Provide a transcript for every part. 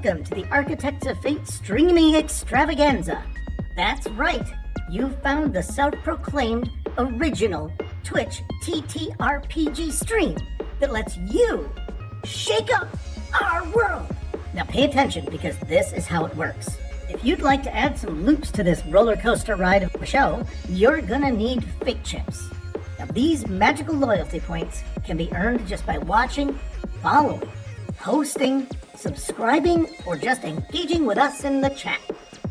Welcome to the Architects of Fate streaming extravaganza. That's right, you found the self-proclaimed original Twitch TTRPG stream that lets you shake up our world. Now pay attention, because this is how it works. If you'd like to add some loops to this roller coaster ride of a show, you're gonna need fate chips. Now these magical loyalty points can be earned just by watching, following, hosting, subscribing, or just engaging with us in the chat.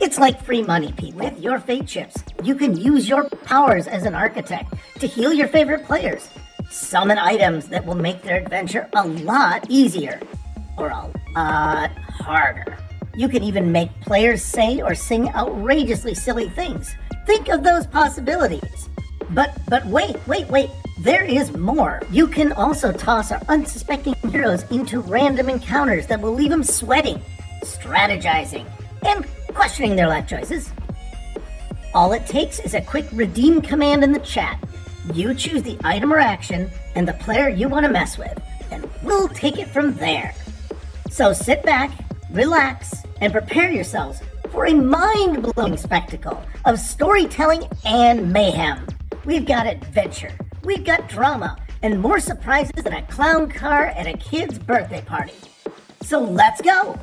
It's like free money, people. With your fate chips, you can use your powers as an architect to heal your favorite players, summon items that will make their adventure a lot easier, or a lot harder. You can even make players say or sing outrageously silly things. Think of those possibilities. But wait, there is more. You can also toss our unsuspecting heroes into random encounters that will leave them sweating, strategizing, and questioning their life choices. All it takes is a quick redeem command in the chat. You choose the item or action and the player you want to mess with, and we'll take it from there. So sit back, relax, and prepare yourselves for a mind-blowing spectacle of storytelling and mayhem. We've got adventure, we've got drama, and more surprises than a clown car at a kid's birthday party. So let's go!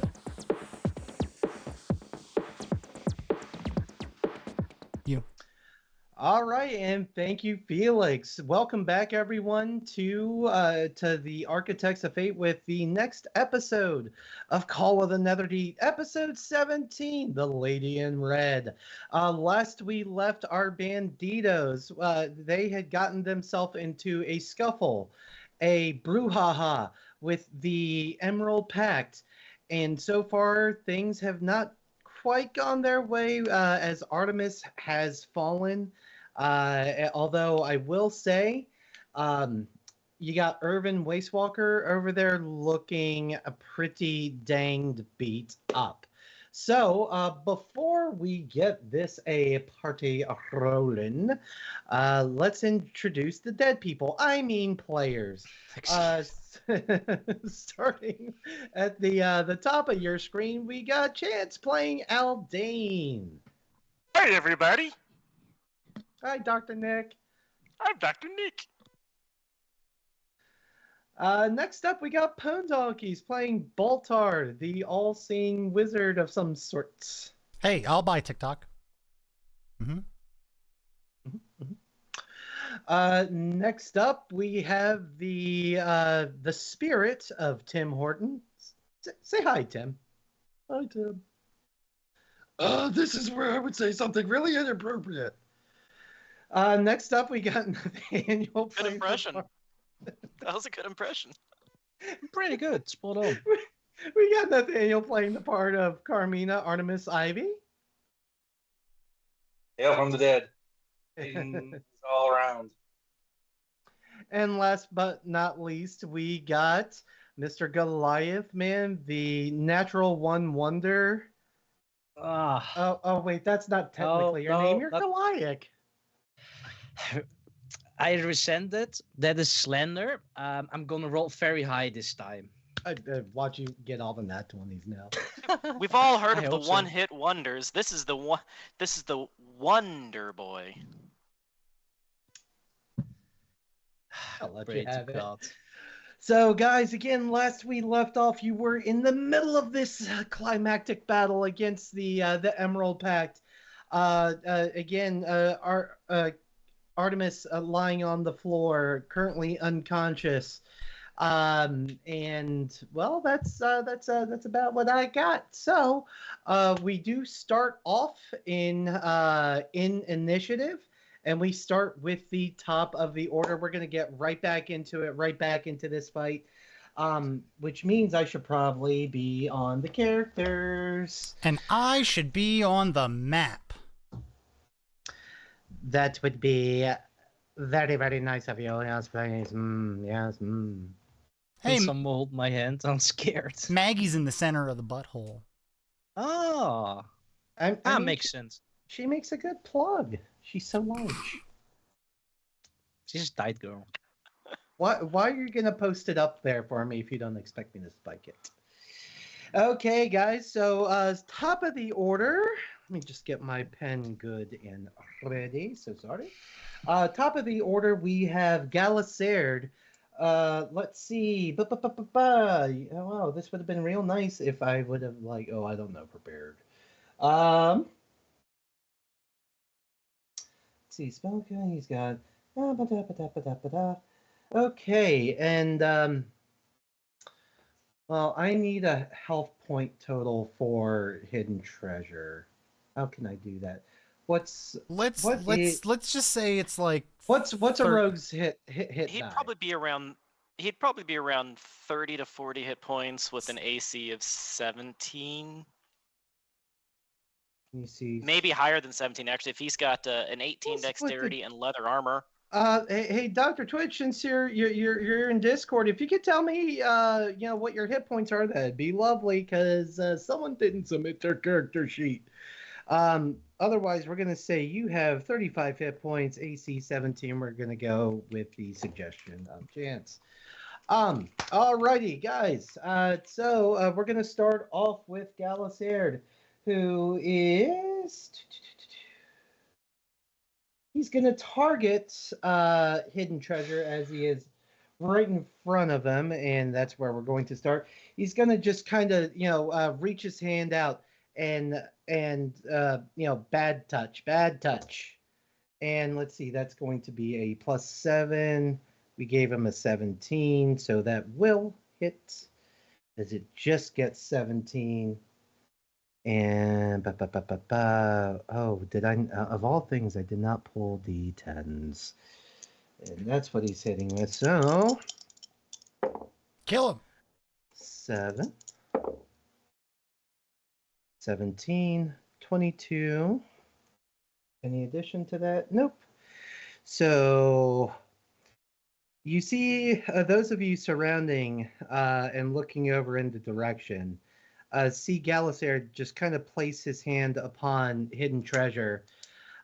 All right, and thank you, Felix. Welcome back, everyone, to the Architects of Fate with the next episode of Call of the Netherdeep, episode 17, The Lady in Red. Last we left our Banditos, they had gotten themselves into a scuffle, a brouhaha with the Emerald Pact, and so far things have not quite gone their way, as Artemis has fallen. Although I will say, you got Irvin Wastewalker over there looking pretty danged beat up. So before we get this party rolling, let's introduce the dead people. I mean players. Starting at the top of your screen, we got Chance playing Aldain. Hey, everybody. Hi, Dr. Nick. I'm Dr. Nick. Next up, we got Pondonkeys playing Boltar, the all-seeing wizard of some sorts. Hey, I'll buy TikTok. Next up, we have the spirit of Tim Horton. Say hi, Tim. Hi, Tim. This is where I would say something really inappropriate. Next up, we got Nathaniel. Good impression. That was a good impression. Pretty good. Spot on. We got Nathaniel playing the part of Carmina Artemis Ivy. Hail from the dead. All around. And last but not least, we got Mr. Goliath, man, the natural one wonder. Oh, wait, that's not technically your name. You're Goliath. I resent it. That is slander. I'm gonna roll very high this time. I watch you get all the nat 20s now. We've all heard I of the hope so. one-hit wonders. This is the one. This is the Wonder Boy. I'll let Pray you to have it. God. So, guys, again, last we left off, you were in the middle of this climactic battle against the Emerald Pact. Artemis lying on the floor, currently unconscious. And well, that's about what I got. So, we do start off in initiative, and we start with the top of the order. We're gonna get right back into it, right back into this fight. Which means I should probably be on the characters. And I should be on the map. That would be very, very nice of you. Yes, please. Yes. Hey, Can someone hold my hand? I'm scared. Maggie's in the center of the butthole. Oh, that makes sense. She makes a good plug. She's so large. She's a tight girl. Why are you gonna post it up there for me if you don't expect me to spike it? Okay, guys. So, top of the order. Let me just get my pen good and ready. So sorry. Top of the order, we have Galaserd. Let's see. Oh, wow, this would have been real nice if I would have I don't know, prepared. Let's see. Spell guy. He's got. Okay, and well, I need a health point total for hidden treasure. How can I do that? Let's just say it's like what's a thir- rogue's hit He'd die? probably be around 30 to 40 hit points with an AC of 17. Let me see. Maybe higher than 17 actually. If he's got an 18 What's with dexterity and leather armor. Hey, Dr. Twitch, since you're in Discord, if you could tell me, what your hit points are, that'd be lovely, because someone didn't submit their character sheet. Otherwise, we're gonna say you have 35 hit points, AC 17. We're gonna go with the suggestion of Chance. Alrighty, guys. So we're gonna start off with Galaserd, who is. He's going to target hidden treasure as he is right in front of him, and that's where we're going to start. He's going to just kind of, reach his hand out and bad touch. And let's see, that's going to be a +7. We gave him a 17, so that will hit, as it just gets 17. And oh, did I? Of all things, I did not pull D10s, and that's what he's hitting with. So kill him. 7, 17, 22. Any addition to that? Nope. So you see, those of you surrounding and looking over in the direction. See Galaserd just kind of place his hand upon Hidden Treasure.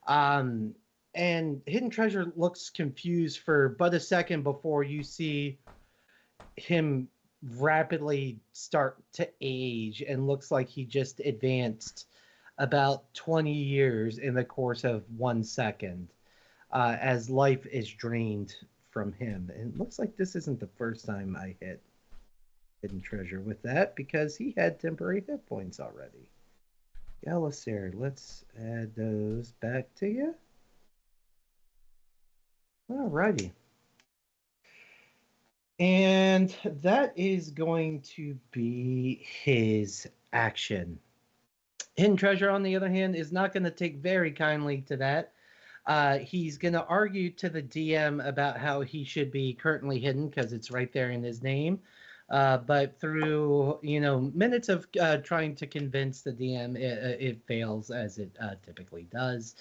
And Hidden Treasure looks confused for but a second before you see him rapidly start to age and looks like he just advanced about 20 years in the course of 1 second as life is drained from him. And it looks like this isn't the first time I hit Hidden Treasure with that, because he had temporary hit points already. Galaserd, let's add those back to you. Alrighty. And that is going to be his action. Hidden Treasure, on the other hand, is not going to take very kindly to that. He's going to argue to the DM about how he should be currently hidden, because it's right there in his name. But through minutes of trying to convince the DM, it fails, as it typically does,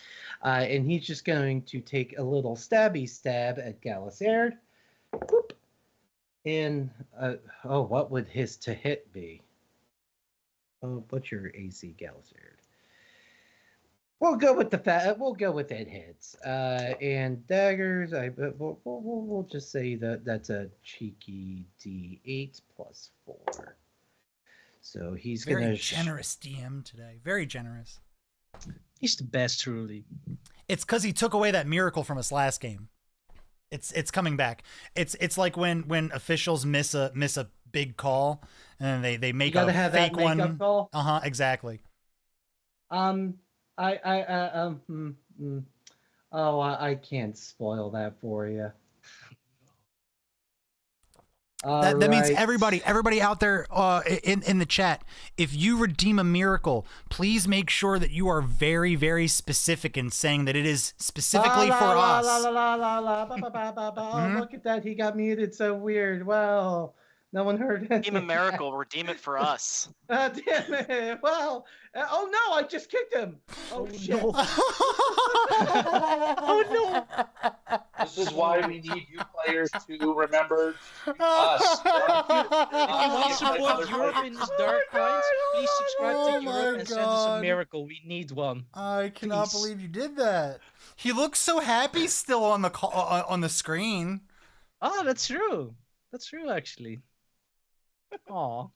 and he's just going to take a little stabby stab at Galaserd. Boop. And what would his to hit be? Oh, what's your AC, Galaserd? We'll go with we'll go with it hits. And daggers. We'll just say that's a cheeky D8 +4. So he's very generous DM today. Very generous. He's the best, truly. It's because he took away that miracle from us last game. It's coming back. It's like when officials miss a big call and then they make a fake one. Call? Exactly. I can't spoil that for you. That means everybody out there in the chat, if you redeem a miracle, please make sure that you are very, very specific in saying that it is specifically for us. Oh, look at that. He got muted so weird. Wow. No one heard it. Redeem a miracle, redeem it for us. Damn it. Well, oh no, I just kicked him. Oh, shit. No. Oh no. This is why we need you players to remember us. If you want to support Europe in these dark times, please subscribe to Europe and send us a miracle. We need one. I cannot believe you did that. He looks so happy still on the on the screen. Oh, that's true. That's true, actually. Aw.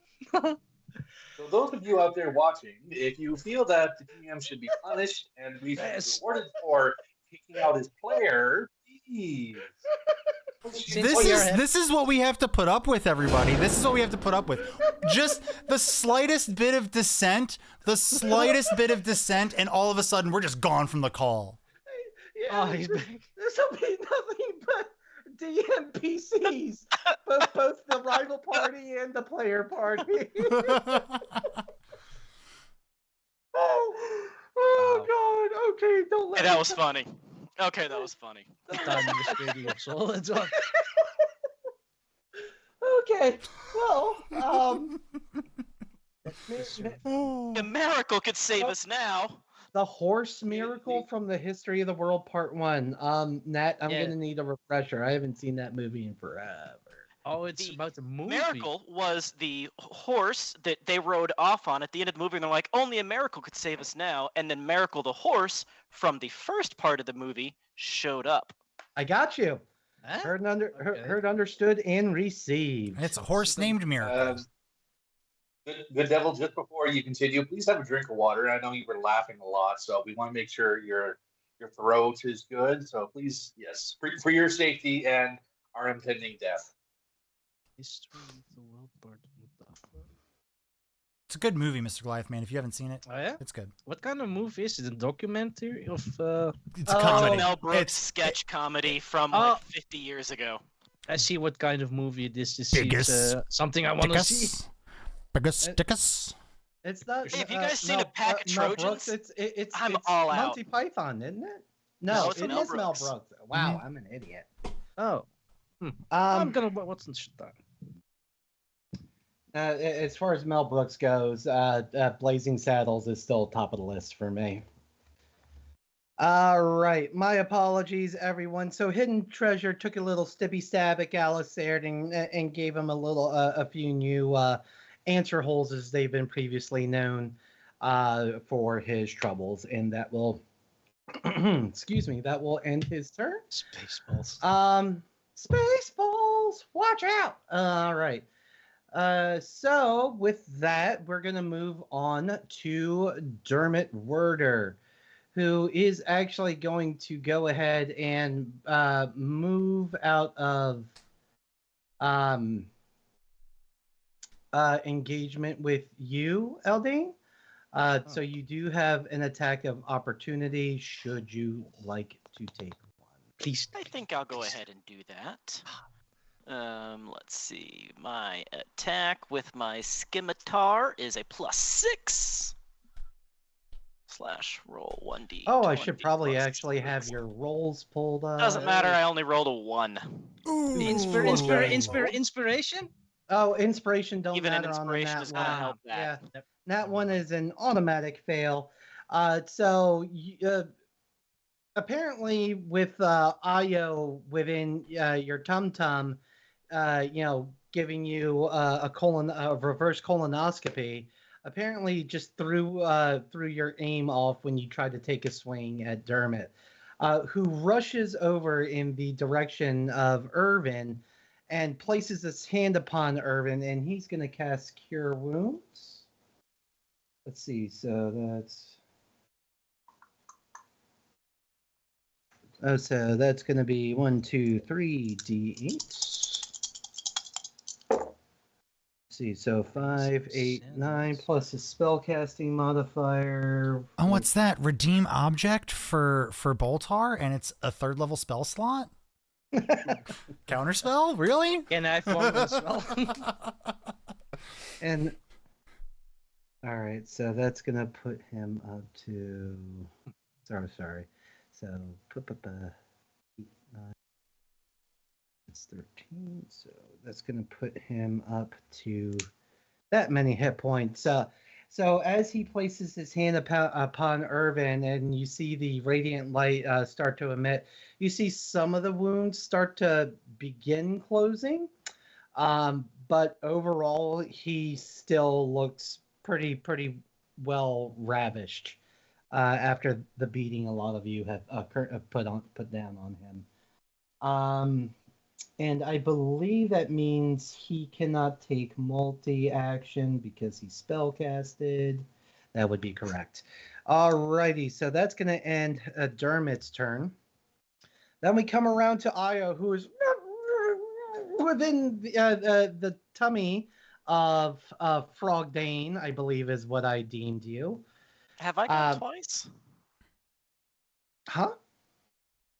So those of you out there watching, if you feel that the GM should be punished and we should be Yes. rewarded for kicking out his player, please. This is what we have to put up with, everybody. This is what we have to put up with. Just the slightest bit of dissent, and all of a sudden we're just gone from the call. Yeah, Oh, he's back. This will be nothing but DMPCs, both the rival party and the player party. Oh God! Okay, don't let. Hey, that was funny. Okay, that was funny. Time in the stadium, so let's go. Okay, well, A miracle could save us now. the horse miracle from the History of the World Part 1. Nat, I'm Yeah. gonna need a refresher. I haven't seen that movie in forever. Oh, it's The about the movie. Miracle was the horse that they rode off on at the end of the movie, and they're like, only a miracle could save us now. And then Miracle the horse from the first part of the movie showed up. I got you. Huh? Heard, understood, and received. It's a horse named Miracle. Good devil, just before you continue, please have a drink of water. I know you were laughing a lot, so we want to make sure your throat is good. So please, yes, for your safety and our impending death. History of the World Part. It's a good movie, Mr. Goliath, man. If you haven't seen it, Oh yeah. it's good. What kind of movie is it? A documentary of? It's Oh, It's a comedy. Mel Brooks It's sketch comedy from Oh. like 50 years ago. I see what kind of movie this is. Biggest Something I want to see. Biggest. It's not. Hey, have you guys seen A Pack of Mel Trojans? Brooks, it's I'm it's all out. Monty Python, isn't it? No, No, it's it Mel is Mel Brooks. Brooks. Wow, I'm an idiot. Oh, I'm Um, gonna watch this time. as far as Mel Brooks goes, Blazing Saddles is still top of the list for me. All right, my apologies, everyone. So Hidden Treasure took a little stippy stab at Galisair and gave him a few new answer holes as they've been previously known for his troubles, and that will, excuse me, that will end his turn. Spaceballs. Spaceballs, watch out! All right. So with that, we're gonna move on to Dermot Werder, who is actually going to go ahead and move out of engagement with you, Aldain. So you do have an attack of opportunity should you like to take one. Please. I think I'll go ahead and do that. Let's see. My attack with my scimitar is a +6. / roll 1d. Oh, I should 20 probably plus actually have 6. your rolls pulled up. Doesn't matter. I only rolled a 1. Inspiration? Oh, inspiration don't Even an matter inspiration on is the gonna nat one. help that. Yeah, Yep. that one is an automatic fail. So apparently with Ayo within your tum tum, giving you a reverse colonoscopy, apparently just threw your aim off when you tried to take a swing at Dermot, who rushes over in the direction of Irvin and places his hand upon Irvin, and he's going to cast Cure Wounds. Let's see, so that's going to be 1, 2, 3 D8. Let's see, so 5, 8, 9 plus a spellcasting modifier. Oh, what's that? Redeem object for Boltar, and it's a 3rd level spell slot? Counterspell? Really? Can I form a spell? And all right, so that's gonna put him up to. Sorry. So put 8, 9. It's 13. So that's gonna put him up to that many hit points. So as he places his hand upon Irvin, and you see the radiant light start to emit, you see some of the wounds start to begin closing. But overall, he still looks pretty well ravished after the beating a lot of you have put down on him. And I believe that means he cannot take multi-action because he's spellcasted. That would be correct. Alrighty, so that's going to end Dermot's turn. Then we come around to Io, who is within the tummy of Frogdane, I believe is what I deemed you. Have I gone twice? Huh?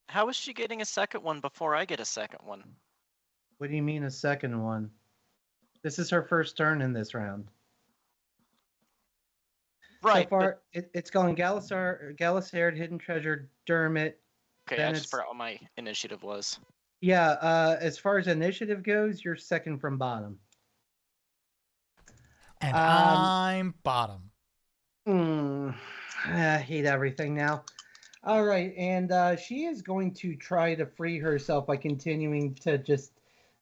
How is she getting a second one before I get a second one? What do you mean a second one? This is her first turn in this round. Right. So far, it's going Galisard, Hidden Treasure, Dermot. Okay, I just forgot what my initiative was. Yeah, as far as initiative goes, you're second from bottom. And I'm bottom. I hate everything now. All right, and she is going to try to free herself by continuing to just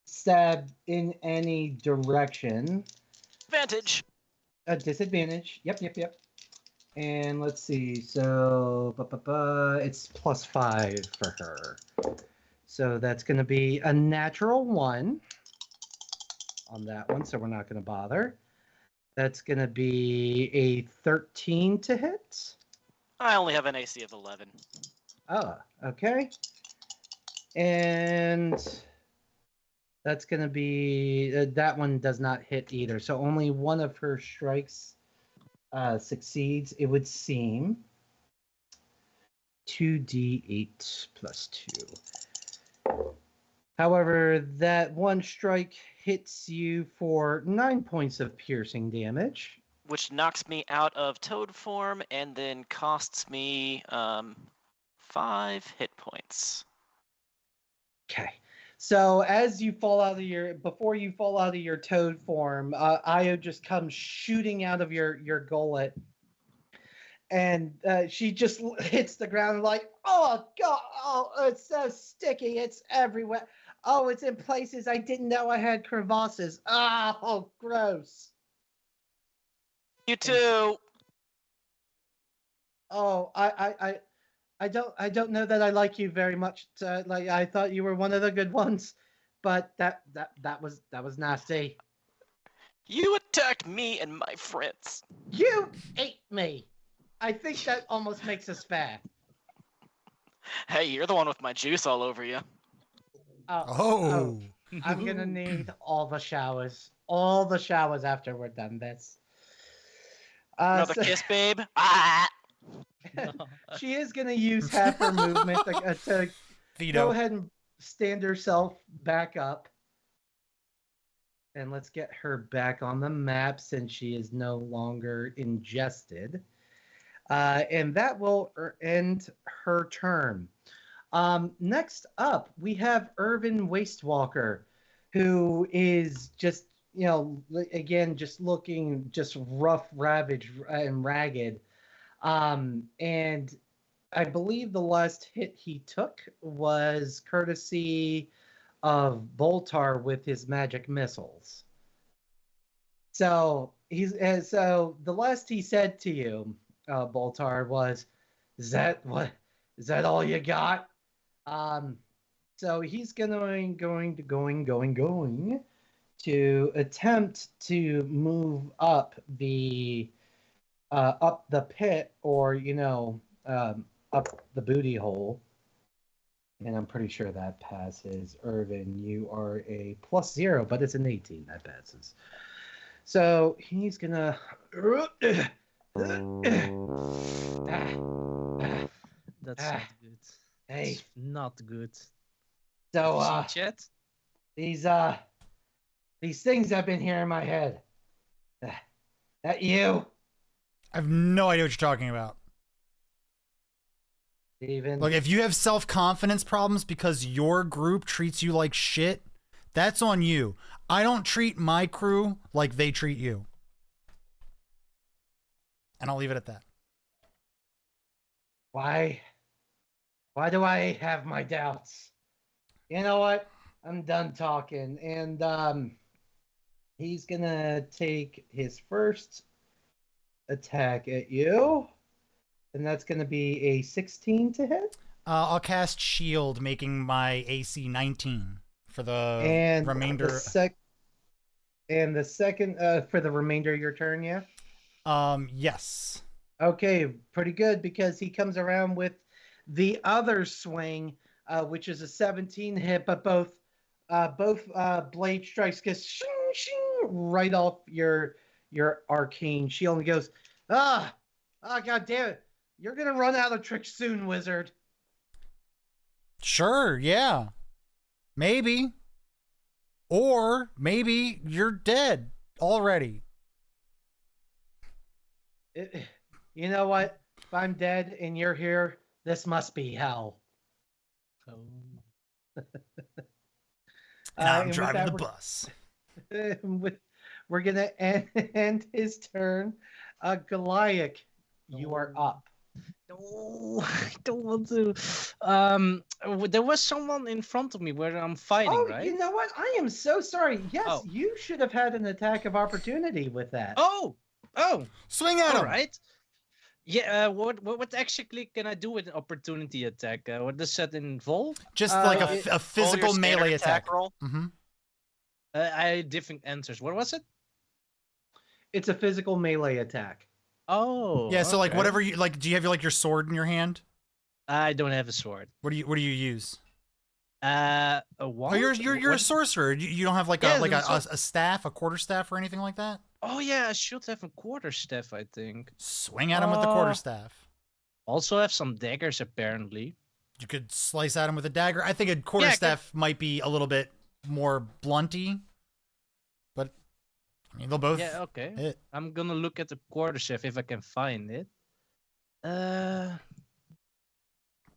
stab in any direction. Advantage. A disadvantage. Yep. And let's see. So it's +5 for her. So that's going to be a natural 1 on that one. So we're not going to bother. That's going to be a 13 to hit. I only have an AC of 11. Oh, okay. And that's going to be that one does not hit either. So only one of her strikes succeeds, it would seem. 2d8 plus 2. However, that one strike hits you for 9 points of piercing damage. Which knocks me out of toad form and then costs me 5 hit points. Okay. So as you fall out of before you fall out of your toad form, Io just comes shooting out of your gullet. And she just hits the ground like, oh, God, oh, it's so sticky. It's everywhere. Oh, it's in places I didn't know I had crevasses. Oh, gross. You too. Oh, I don't know that I like you very much. Like I thought you were one of the good ones, but that was nasty. You attacked me and my friends. You ate me. I think that almost makes us fair. Hey, you're the one with my juice all over you. Oh. I'm gonna need all the showers after we're done this. Another kiss, babe. Ah! She is gonna use half her movement to go ahead and stand herself back up. And let's get her back on the map since she is no longer ingested. And that will end her turn. Next up, we have Irvin Wastewalker, who is just, again, just looking just rough, ravaged, and ragged. And I believe the last hit he took was courtesy of Boltar with his magic missiles. So the last he said to you, Boltar, was, "Is that all you got?" So he's going to attempt to move up the pit, or up the booty hole. And I'm pretty sure that passes. Irvin, you are a +0, but it's an 18 that passes. So he's gonna. That's not good. Hey, it's not good. So chat? These things have been here in my head. That you? I have no idea what you're talking about. Steven. Look, if you have self-confidence problems because your group treats you like shit, that's on you. I don't treat my crew like they treat you. And I'll leave it at that. Why do I have my doubts? You know what? I'm done talking. And he's gonna take his first attack at you. And that's gonna be a 16 to hit. I'll cast Shield, making my AC 19 for the And remainder. the second for the remainder of your turn, yeah? Yes. Okay, pretty good because he comes around with the other swing, which is a 17 hit, but both blade strikes get shing, shing, right off your arcane shield and goes, god damn it. You're gonna run out of tricks soon, wizard. Sure, yeah. Maybe. Or maybe you're dead already. You know what? If I'm dead and you're here, this must be hell. And I'm with driving that, the bus. We're gonna end his turn. Goliath, you are up. No, I don't want to. There was someone in front of me where I'm fighting, Oh, right? you know what? I am so sorry. Yes, Oh. you should have had an attack of opportunity with that. Oh, Swing at him. all right. Yeah. What actually can I do with an opportunity attack? What does that involve? Just like a Roll physical your standard melee attack. roll. Mm-hmm. I had different answers. What was it? It's a physical melee attack. Oh. Yeah, so like okay. whatever you like. Do you have like your sword in your hand? I don't have a sword. What do you use? A Oh, wand? you're a sorcerer. You don't have like Yeah, a staff, a quarterstaff, or anything like that. Oh yeah, I should have a quarterstaff, I think. Swing at him with the quarterstaff. Also have some daggers apparently. You could slice at him with a dagger. I think a quarterstaff might be a little bit more blunty, but I mean they'll both. Yeah, okay. hit. I'm gonna look at the quarterstaff if I can find it. Oh,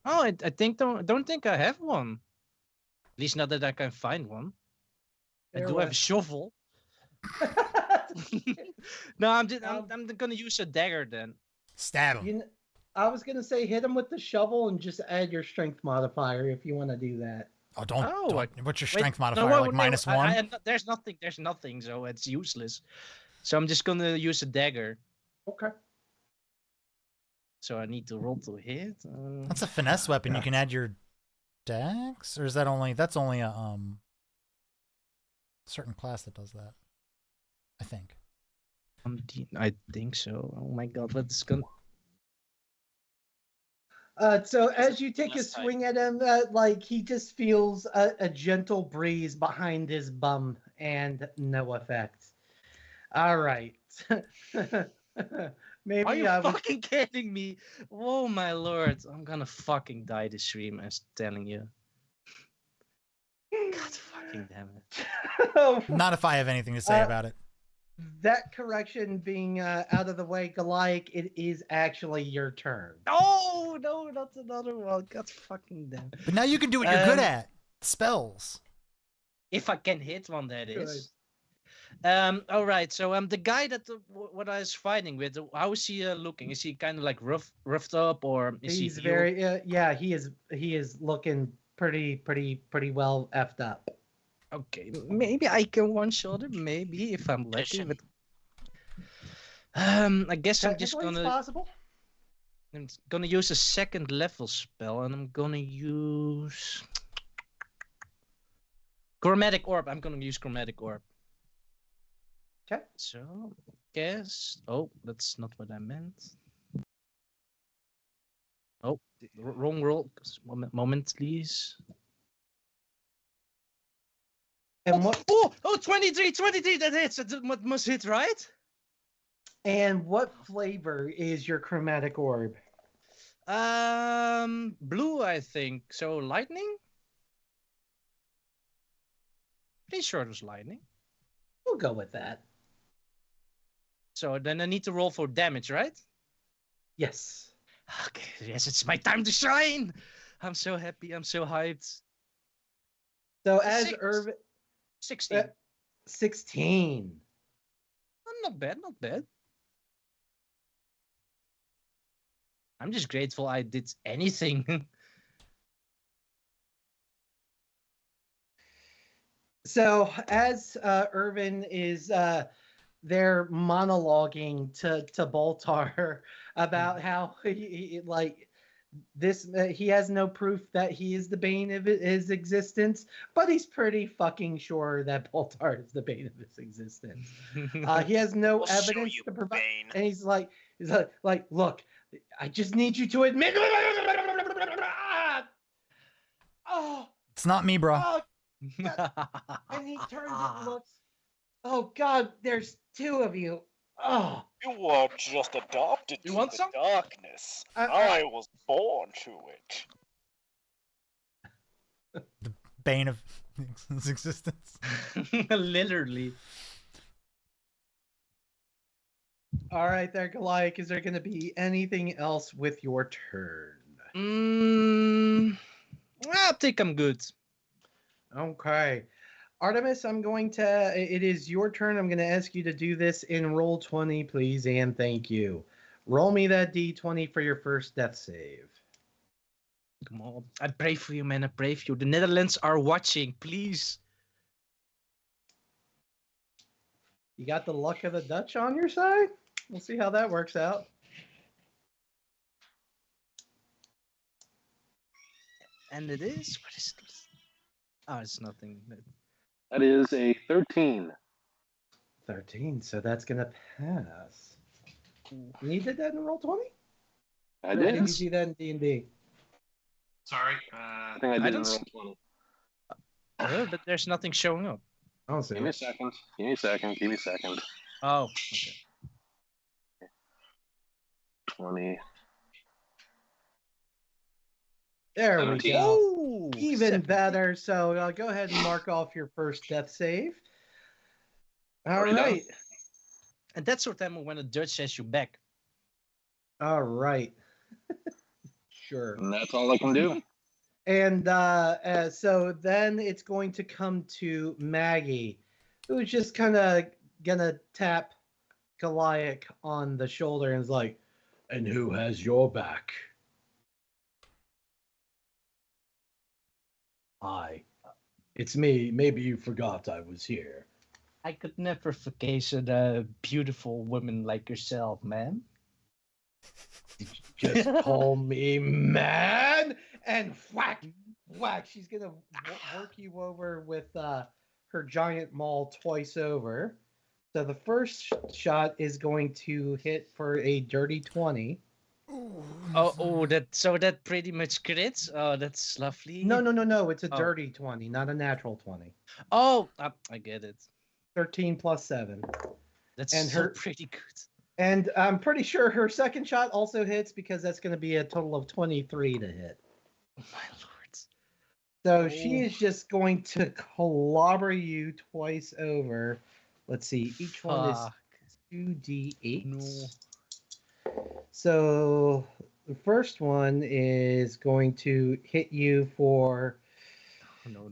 I think don't think I have one. At least not that I can find one. I do have a shovel. No, I'm gonna use a dagger then. Stab him. I was gonna say hit him with the shovel and just add your strength modifier if you want to do that. Oh, don't. What's your strength No, modifier? Like no, -1? there's nothing, so it's useless. So I'm just gonna use a dagger. Okay. So I need to roll to hit. That's a finesse weapon. You can add your dex, or is that only? That's only a certain class that does that. I think. I think so. Oh my god, what's gonna? So as you take a swing at him, like he just feels a gentle breeze behind his bum and no effect. All right. Maybe Are you fucking kidding me? Oh my lord, I'm gonna fucking die this stream. I'm telling you. God fucking damn it. Not if I have anything to say about it. That correction being out of the way, Goliath, it is actually your turn. Oh no, not another one. God fucking damn it. But now you can do what you're good at. Spells. If I can hit one, that is. All right. So the guy that what I was fighting with, how is he looking? Is he kind of like roughed up, or is He's he very yeah. He is looking pretty well effed up. Okay, maybe I can one shot him. Maybe if I'm lucky. But I guess I'm just gonna. Possible. I'm gonna use a second level spell, and I'm gonna use chromatic orb. I'm gonna use chromatic orb. Okay. So guess. Oh, that's not what I meant. Oh, wrong roll. Moment, please. And what? Oh, 23, that hits. That must hit, right? And what flavor is your chromatic orb? Blue, I think. So lightning? Pretty sure it was lightning. We'll go with that. So then I need to roll for damage, right? Yes. Okay, yes, it's my time to shine. I'm so happy. I'm so hyped. So as Irvin... 16. 16. Not bad, not bad. I'm just grateful I did anything. So as Irvin is there monologuing to Boltar about how he like this he has no proof that he is the bane of his existence, but he's pretty fucking sure that Boltar is the bane of his existence. He has no We'll show evidence you, to provide, Bane. and he's like, look, I just need you to admit. Oh, It's not me, bro. oh, God. And he turns and looks. Oh God, there's two of you. Oh, You were just adopted You to want the some? darkness. I- I was born to it. Bane of his existence. Literally. all right, there, Goliath. Is there going to be anything else with your turn? I think I'm good. Okay. Artemis, I'm going to. It is your turn. I'm going to ask you to do this in roll 20, please, and thank you. Roll me that d20 for your first death save. Come on. I pray for you, man. I pray for you. The Netherlands are watching. Please. You got the luck of the Dutch on your side? We'll see how that works out. And it is. What is this? Oh, it's nothing. That is a 13. 13, so that's going to pass. And you did that in roll 20? I Or did. Did you do that in D&D? Sorry. I think I did in don't roll 20. But there's nothing showing up. I don't see Give me a it. second. Give me a second. Give me a second. Oh, okay. 20. There we 17. go. Oh, Even better. So go ahead and mark off your first death save. All Already done. right. And that's what happens when a judge says you back. All right. Sure. And that's all I can do. And so then it's going to come to Maggie, who's just kind of gonna tap Goliath on the shoulder and is like, "And who has your back?" I. It's me. Maybe you forgot I was here. I could never forget a beautiful woman like yourself, man. Just call me man, and whack, whack. She's gonna work you over with her giant maul twice over. So the first shot is going to hit for a dirty 20. That pretty much crits. Oh, that's lovely. No. It's a Oh. dirty 20, not a natural 20. Oh, I get it. 13 plus 7. That's And so her- pretty good. And I'm pretty sure her second shot also hits because that's going to be a total of 23 to hit. Oh my lord. So she is just going to clobber you twice over. Let's see. Each one is Fuck. 2d8. No. So the first one is going to hit you for No,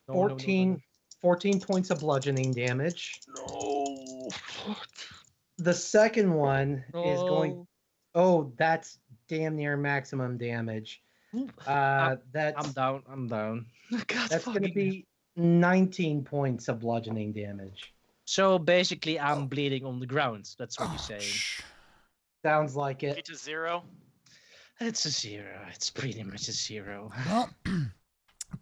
14 points of bludgeoning damage. No. The second one is going. No. Oh, that's damn near maximum damage. That's I'm down. God, that's going to fucking be 19 points of bludgeoning damage. So basically, I'm bleeding on the ground. That's what you're saying. Sounds like Get it. to 0. It's a 0. It's pretty much a 0. Well,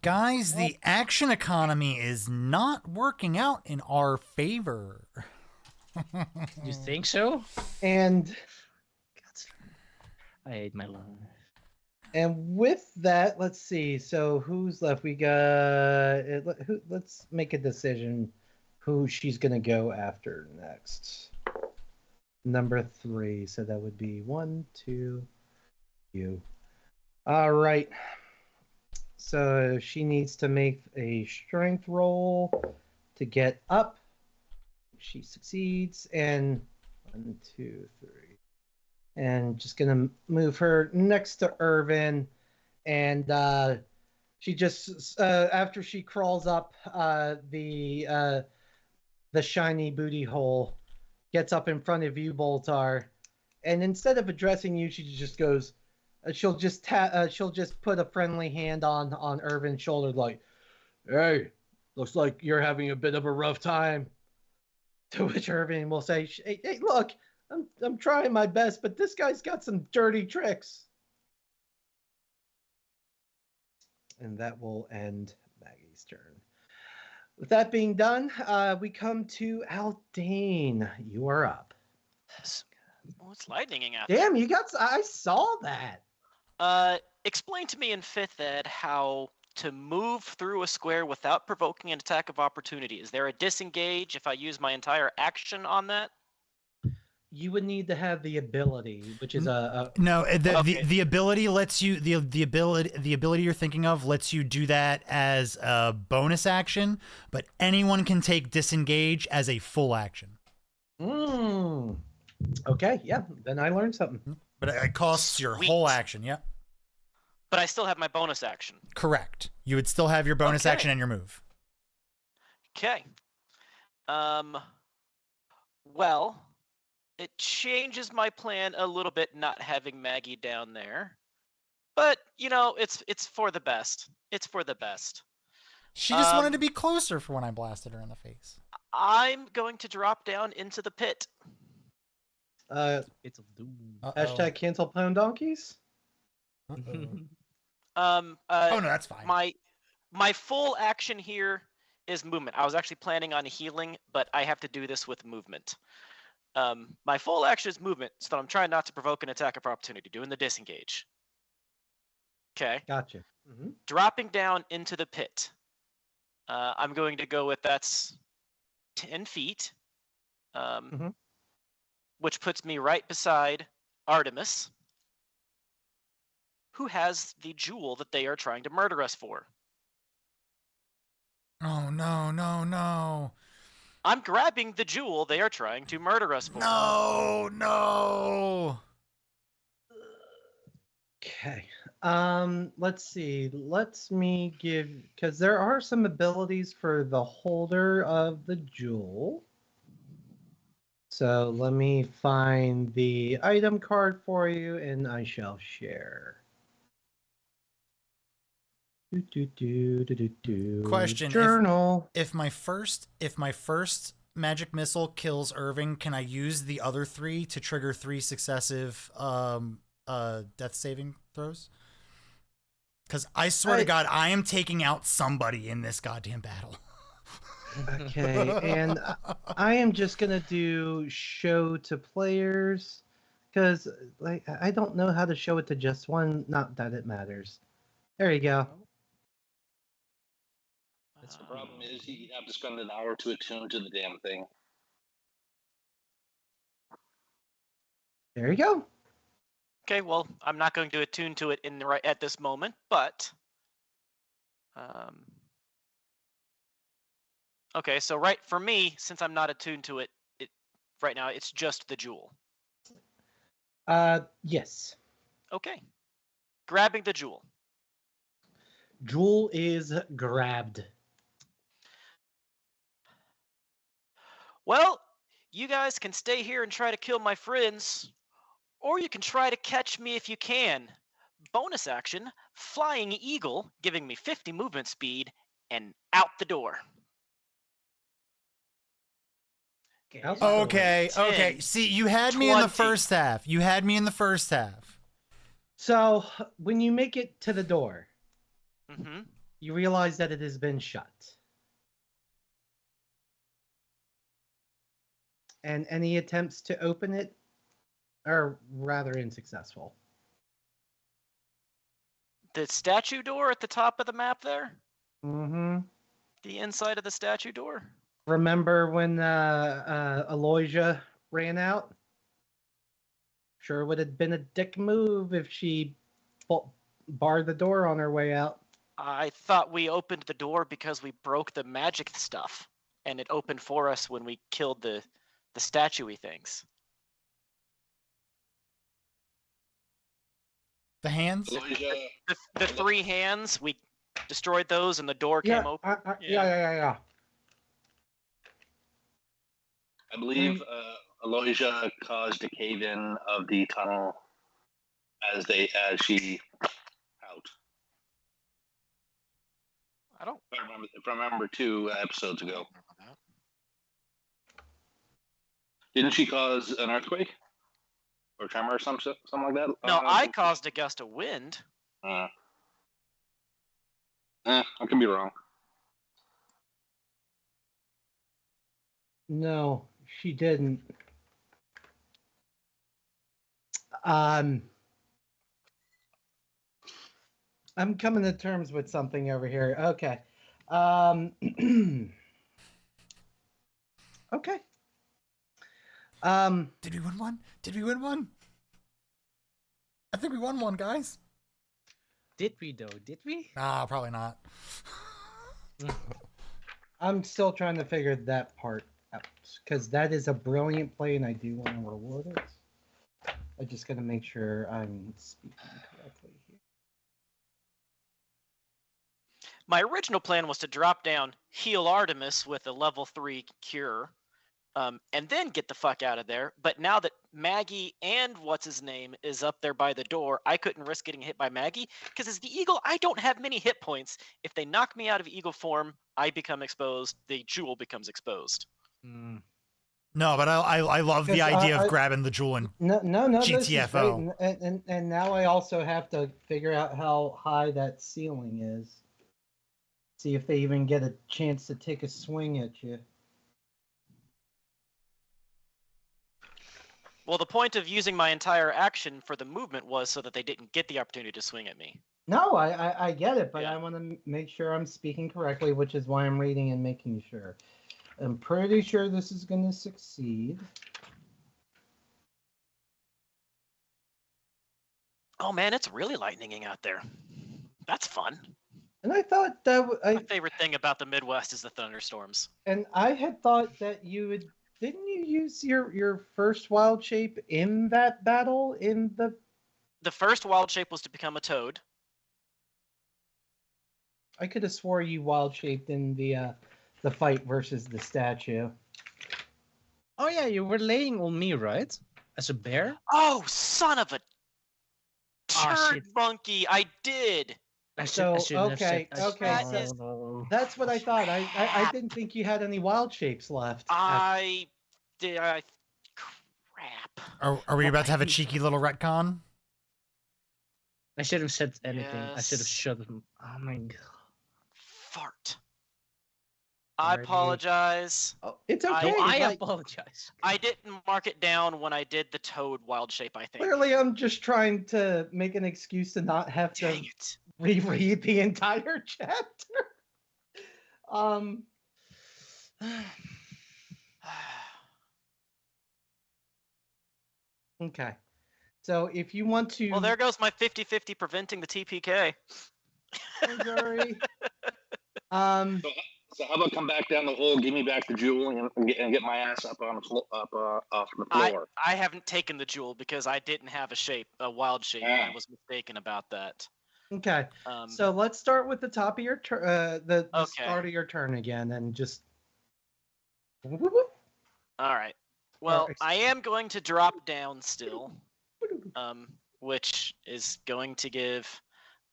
guys, the action economy is not working out in our favor. You think so? And God, I hate my life. and with that, let's see. So who's left? We got. Let's make a decision. Who she's gonna go after next? Number 3. So that would be 1, 2, you. All right. So she needs to make a strength roll to get up. She succeeds, and 1, 2, 3. And just gonna move her next to Irvin, and she just after she crawls up the shiny booty hole, gets up in front of you, Boltar, and instead of addressing you, she just goes. She'll just put a friendly hand on Irvin's shoulder, like, "Hey, looks like you're having a bit of a rough time." To which Irvin will say, "Hey, look, I'm trying my best, but this guy's got some dirty tricks." and that will end Maggie's turn. With that being done, we come to Aldain. You are up. Oh, it's lightninging out Damn, there. you got. I saw that. Explain to me in 5th ed how to move through a square without provoking an attack of opportunity. Is there a disengage if I use my entire action on that? You would need to have the ability, which is No, Okay. the ability lets you the ability you're thinking of lets you do that as a bonus action, but anyone can take disengage as a full action. Okay, yeah. Then I learned something. But it costs your Sweet. whole action. Yep. But I still have my bonus action. Correct. You would still have your bonus Okay. action and your move. Okay. Well, it changes my plan a little bit not having Maggie down there. But, you know, it's for the best. It's for the best. She just wanted to be closer for when I blasted her in the face. I'm going to drop down into the pit. It's a doom. Hashtag cancel pwn donkeys. Oh no, that's fine. My full action here is movement. I was actually planning on healing, but I have to do this with movement. My full action is movement, so that I'm trying not to provoke an attack of opportunity, doing the disengage. Okay. Gotcha. Mm-hmm. Dropping down into the pit. I'm going to go with that's 10 feet, which puts me right beside Artemis, who has the jewel that they are trying to murder us for. Oh no, no, no. I'm grabbing the jewel they are trying to murder us for. No, no. Okay. Let's see. Let me give, because there are some abilities for the holder of the jewel. So let me find the item card for you, and I shall share. Question: Journal. If my first magic missile kills Irving, can I use the other 3 to trigger 3 successive death saving throws? Because I swear to God, I am taking out somebody in this goddamn battle. Okay, and I am just gonna do show to players because like I don't know how to show it to just one. Not that it matters. There you go. That's the problem is you have to spend an hour to attune to the damn thing. There you go. Okay, well, I'm not going to attune to it at this moment, but okay, so right for me, since I'm not attuned to it, right now it's just the jewel. Yes. Okay. Grabbing the jewel. Jewel is grabbed. Well, you guys can stay here and try to kill my friends, or you can try to catch me if you can. Bonus action, Flying Eagle, giving me 50 movement speed, and out the door. Okay. 10, See, you had me in the 20. first half. So when you make it to the door, Mm-hmm. you realize that it has been shut. And any attempts to open it are rather unsuccessful. The statue door at the top of the map there? Mm-hmm. The inside of the statue door? Remember when Aloysia ran out? Sure would have been a dick move if she barred the door on her way out. I thought we opened the door because we broke the magic stuff, and it opened for us when we killed the statue-y things. The hands? The 3 hands, we destroyed those, and the door came open. Yeah. I believe Aloysia caused a cave-in of the tunnel as she out. I don't. If I remember 2 episodes ago. Didn't she cause an earthquake or tremor or something like that? No, I caused a gust of wind. I can be wrong. No, she didn't. I'm coming to terms with something over here. Okay. Okay. Did we win one? Did we win one? I think we won one, guys. Did we though? Did we? Nah, probably not. I'm still trying to figure that part out because that is a brilliant play, and I do want to reward it. I just got to make sure I'm speaking correctly here. My original plan was to drop down, heal Artemis with a level 3 cure, and then get the fuck out of there. But now that Maggie and what's his name is up there by the door, I couldn't risk getting hit by Maggie because as the eagle, I don't have many hit points. If they knock me out of eagle form, I become exposed. The jewel becomes exposed. No, but I love the Because, idea of grabbing the jewel and No, this is GTFO. great. And now I also have to figure out how high that ceiling is. See if they even get a chance to take a swing at you. Well, the point of using my entire action for the movement was so that they didn't get the opportunity to swing at me. No, I get it, but Yeah. I want to make sure I'm speaking correctly, which is why I'm reading and making sure. I'm pretty sure this is going to succeed. Oh man, it's really lightninging out there. That's fun. And I thought that My favorite thing about the Midwest is the thunderstorms. and I had thought that you would. Didn't you use your first wild shape in that battle in the? The first wild shape was to become a toad. I could have swore you wild shaped in the fight versus the statue. Oh yeah, you were laying on me, right? As a bear? Oh, son of a Ah, turd monkey! I did. I So, shouldn't have okay, said- I okay, should- that is- no. That's what I thought. I didn't think you had any wild shapes left. I did. Crap. Are we about to have a cheeky little retcon? I should have said anything. I should have Yes. shut him. Oh my god. Fart. I Alrighty. apologize. Oh, it's I- okay. I like, apologize. I didn't mark it down when I did the toad wild shape, I think. clearly, I'm just trying to make an excuse to not have to Dang it. reread the entire chapter. Okay. So if you want to, Well, there goes my 50-50 preventing the TPK. Missouri, So how about come back down the hole, give me back the jewel, and get my ass up on the off the floor. I haven't taken the jewel because I didn't have a wild shape. And I was mistaken about that. okay. Um, So let's start with the top of your turn, the Okay. start of your turn again, and just. all right. Well, ex- I am going to drop down still, which is going to give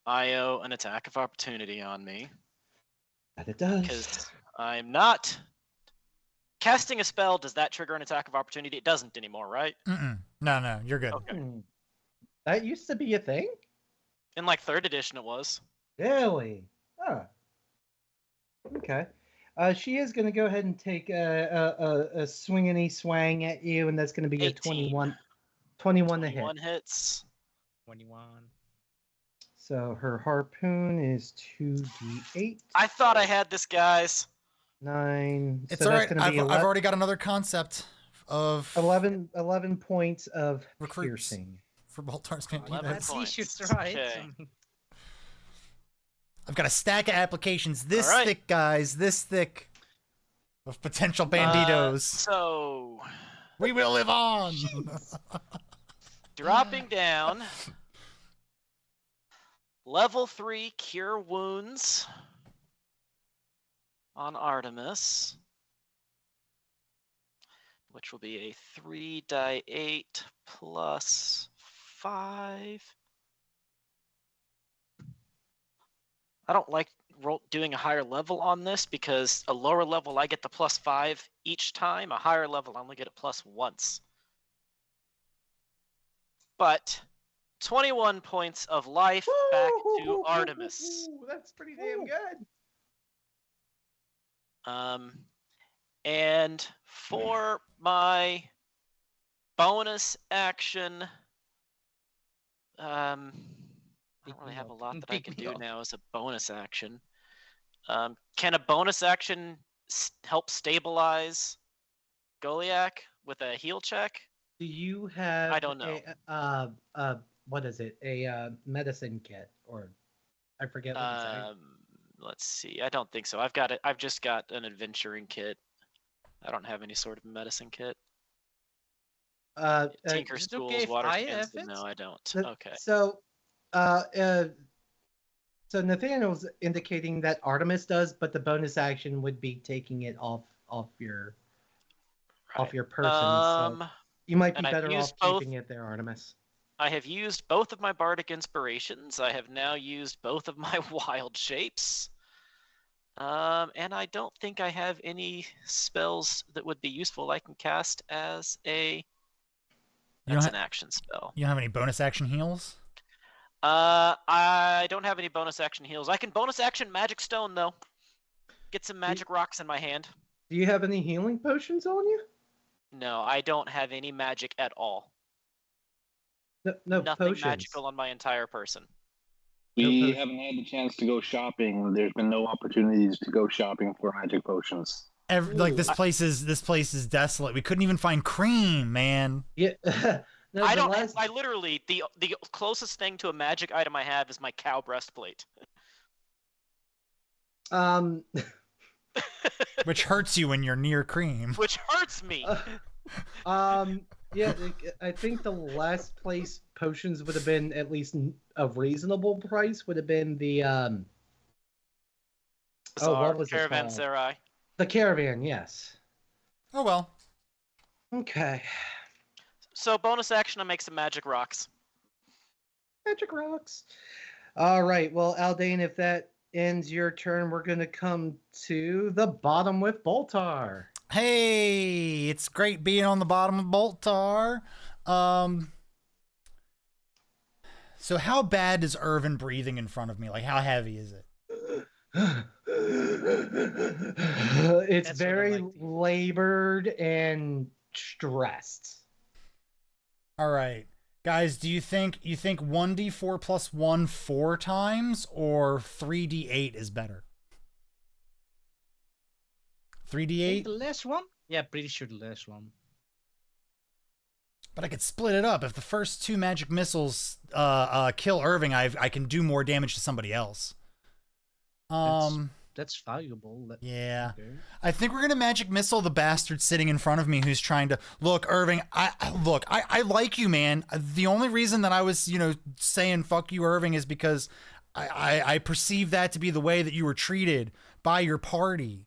Io an attack of opportunity on me That it does. because I'm not casting a spell. Does that trigger an attack of opportunity? It doesn't anymore, right? No, you're good. Okay. That used to be a thing? In like 3rd edition, it was. Really? Oh. Okay. She is going to go ahead and take a swingity swang at you, and that's going to be a 18. 21 to hit. 21 hits. 21. So her harpoon is 2d8. I thought I had this, guys. 9. It's so all that's right. going to be I've already got another concept of 11 points of Recruits. piercing. for Baltar's 11 Banditos. That's points. issues, right? Okay. I've got a stack of applications this All right. thick, guys, this thick of potential Banditos. So, We will live on. dropping down. Level 3 Cure Wounds on Artemis, which will be a 3d8 plus 5. I don't like doing a higher level on this because a lower level I get the plus 5 each time, a higher level I only get it plus once. But 21 points of life back to Artemis. That's pretty damn good. And for my bonus action, I don't really have a lot that I can do now as a bonus action. Can a bonus action help stabilize Goliath with a heal check? Do you have? I don't know. What is it? A medicine kit, or I forget what you say. Let's see. I don't think so. I've just got an adventuring kit. I don't have any sort of medicine kit. Tinker's tools, water skins. No, I don't. Okay. So Nathaniel's indicating that Artemis does, but the bonus action would be taking it off your person. So you might be better off keeping it there, Artemis. I have used both of my bardic inspirations. I have now used both of my wild shapes. And I don't think I have any spells that would be useful I can cast as a... That's an action spell. You don't have any bonus action heals? I don't have any bonus action heals. I can bonus action magic stone, though. Get some magic rocks in my hand. Do you have any healing potions on you? No, I don't have any magic at all. No Nothing potions. magical on my entire person. We haven't had the chance to go shopping. There's been no opportunities to go shopping for magic potions. This place is desolate. We couldn't even find cream, man. Yeah. No, I literally the closest thing to a magic item I have is my cow breastplate. Which hurts you when you're near cream. Which hurts me. Yeah, I think the last place potions would have been at least a reasonable price would have been the what was Caravanserai. The caravan, yes. Oh well. Okay. So bonus action, I make some magic rocks. Magic rocks. All right. Well, Aldain, if that ends your turn, we're gonna come to the bottom with Boltar. Hey, it's great being on the bottom of Boltar. So how bad is Irvin breathing in front of me? Like, how heavy is it? It's very labored and stressed. All right. Guys, do you think 1d4 plus 1 4 times or 3d8 is better? 3d8? The last one? Yeah, pretty sure the last one. But I could split it up. If the first 2 magic missiles kill Irving, I can do more damage to somebody else. That's valuable. Yeah. Okay. I think we're gonna magic missile the bastard sitting in front of me who's trying to look, Irving. I like you, man. The only reason that I was, saying fuck you, Irving, is because I perceive that to be the way that you were treated by your party.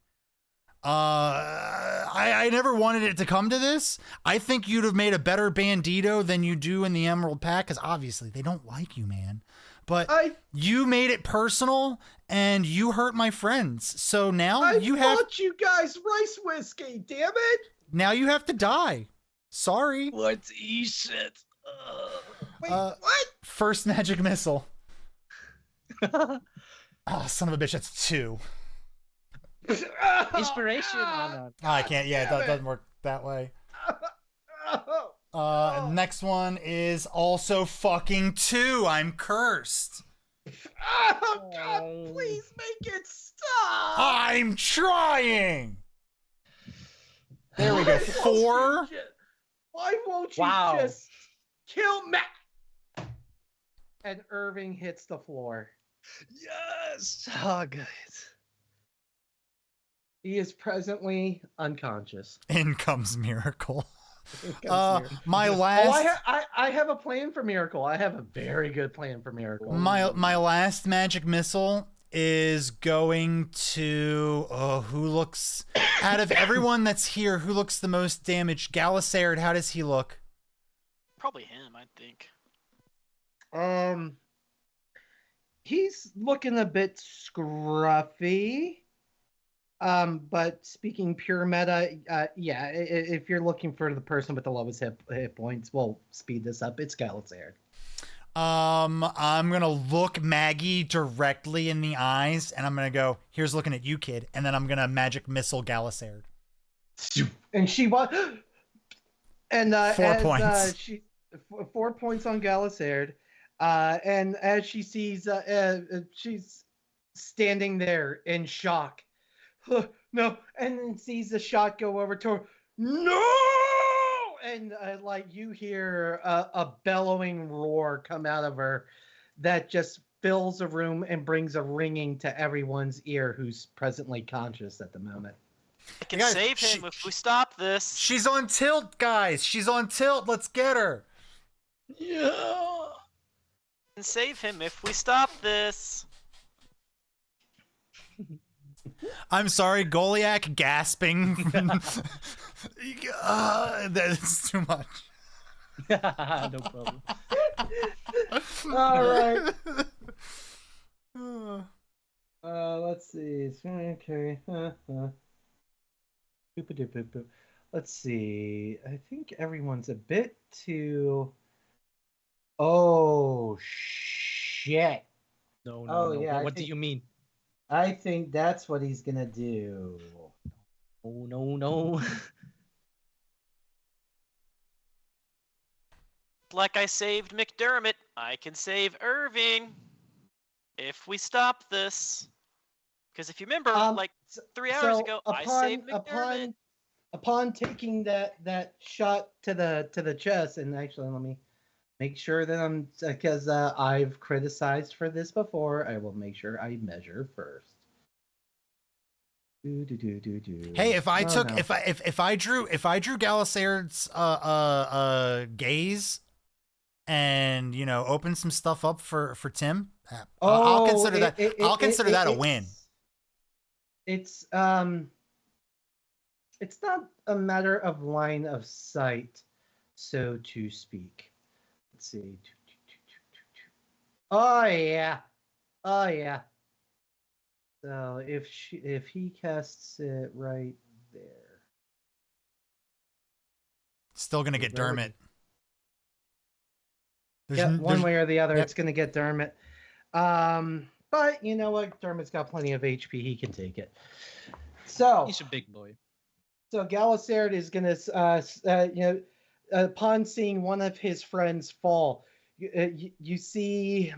I never wanted it to come to this. I think you'd have made a better Bandito than you do in the Emerald Pact, because obviously they don't like you, man. But you made it personal, and you hurt my friends. So now you bought you guys rice whiskey, damn it! Now you have to die. Sorry. Let's eat it. Wait, what? First magic missile. Oh, son of a bitch, that's 2. Inspiration. I can't. Yeah, that doesn't work that way. Next one is also fucking 2. I'm cursed. Oh God! Please make it stop. I'm trying. There we go. 4. Why won't you just kill me? And Irving hits the floor. Yes. Oh, good. He is presently unconscious. In comes Miracle. My Oh, last. I have a plan for Miracle. I have a very good plan for Miracle. My last magic missile is going to who looks out of everyone that's here, who looks the most damaged? Galisard, how does he look? Probably him, I think. He's looking a bit scruffy. But speaking pure meta, yeah, if you're looking for the person with the lowest hit points, we'll speed this up. It's Galisard. I'm gonna look Maggie directly in the eyes, and I'm gonna go, "Here's looking at you, kid," and then I'm gonna magic missile Galisard. And she was, and 4 points. 4 points on Galisard, and as she sees, she's standing there in shock. No, and then sees the shot go over to her. No, and like you hear a bellowing roar come out of her that just fills a room and brings a ringing to everyone's ear who's presently conscious at the moment. I can Guys, save him if we stop this. She's on tilt, guys. She's on tilt. Let's get her. Yeah. I can save him if we stop this. I'm sorry, Goliath gasping. That's too much. No problem. All right. Let's see. Okay. Boop-a-doop-boop-boop. Let's see. I think everyone's a bit too. Oh shit! No, Oh, no. yeah, I What do think- you mean? I think that's what he's gonna do. Oh, no. Like I saved McDermott, I can save Irving if we stop this. Because if you remember, like 3 hours ago, I saved McDermott. Upon taking that shot to the chest, and actually let me make sure that I'm, because I've criticized for this before. I will make sure I measure first. Hey, if I took no. if I drew Galisard's gaze and opened some stuff up for Tim, I'll consider that a win. It's not a matter of line of sight, so to speak. Let's see. Oh yeah. So if he casts it right there, Still gonna get Dermot. One way or the other, Yep. it's gonna get Dermot. But you know what? Dermot's got plenty of HP. He can take it. So He's a big boy. So Galisard is gonna, upon seeing one of his friends fall, you see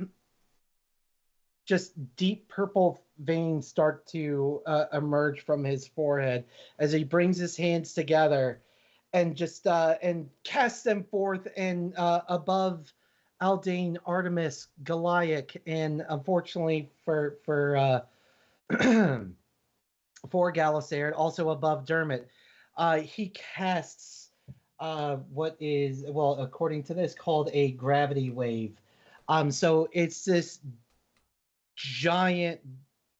just deep purple veins start to emerge from his forehead as he brings his hands together and just and casts them forth and above Aldain, Artemis, Goliath, and unfortunately for Galisard, also above Dermot, he casts what is, well, according to this, called a gravity wave. So it's this giant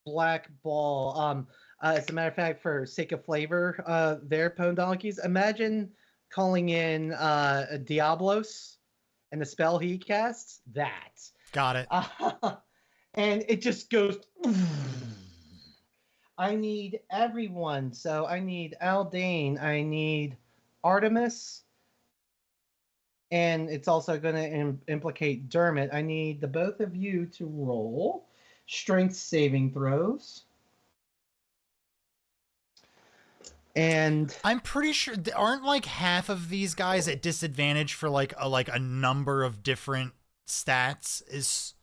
black ball. As a matter of fact, for sake of flavor, there, Pwn Donkeys, imagine calling in Diablos and the spell he casts. That. Got it. And it just goes. I need everyone. So I need Aldain. I need Artemis. And it's also going to implicate Dermot. I need the both of you to roll strength saving throws. And I'm pretty sure aren't like half of these guys at disadvantage for like a number of different stats. Is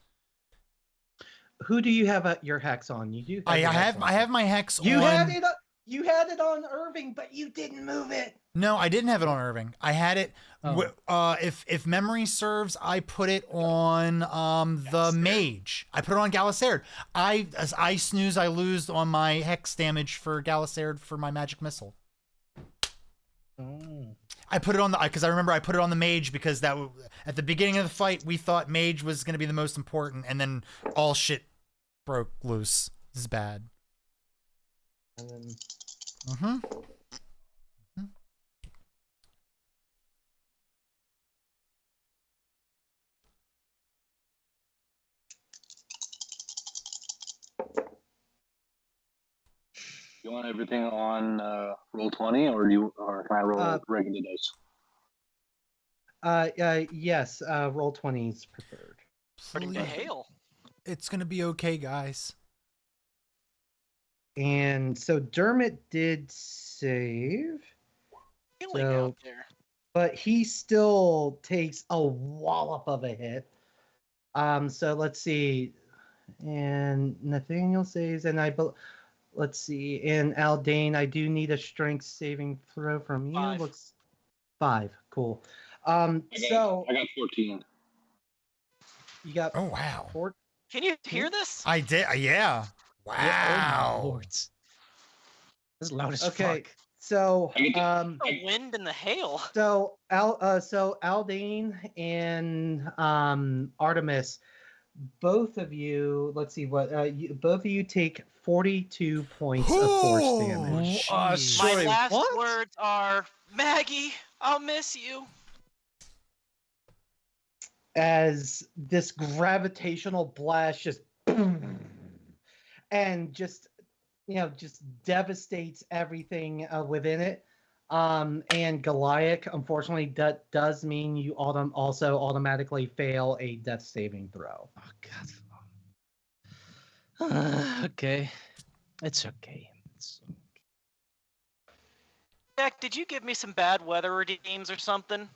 who do you have your hex on? You do. I have my hex you on. had it. You had it on Irving, but you didn't move it. No, I didn't have it on Irving. I had it. If memory serves, I put it on the mage. I put it on Galisard. I snooze, I lose on my hex damage for Galisard for my magic missile. Oh. I put it on because I remember I put it on the mage because that at the beginning of the fight we thought mage was going to be the most important, and then all shit broke loose. This is bad. And then. You want everything on roll 20, or can I roll regular dice? Yes, roll 20 is preferred. Starting to hail. It's gonna be okay, guys. And so Dermot did save. Hailing So, out there. but he still takes a wallop of a hit. So let's see. And Nathaniel saves, and let's see. And Aldain, I do need a strength saving throw from you. 5. Looks 5. Cool. I So got 14. you got Oh wow. 4. Can you hear this? I did. Yeah. Wow. Oh my lord. This is loud as Okay. fuck. So The wind and the hail. So Aldain and Artemis, both of you. Let's see what both of you take 42 points of force damage. Sorry, My last what? words are, Maggie, I'll miss you. As this gravitational blast just boom, and just devastates everything within it. And Goliath, unfortunately, that does mean you also automatically fail a death saving throw. Oh god. Okay. It's okay. Jack, did you give me some bad weather redeems or something?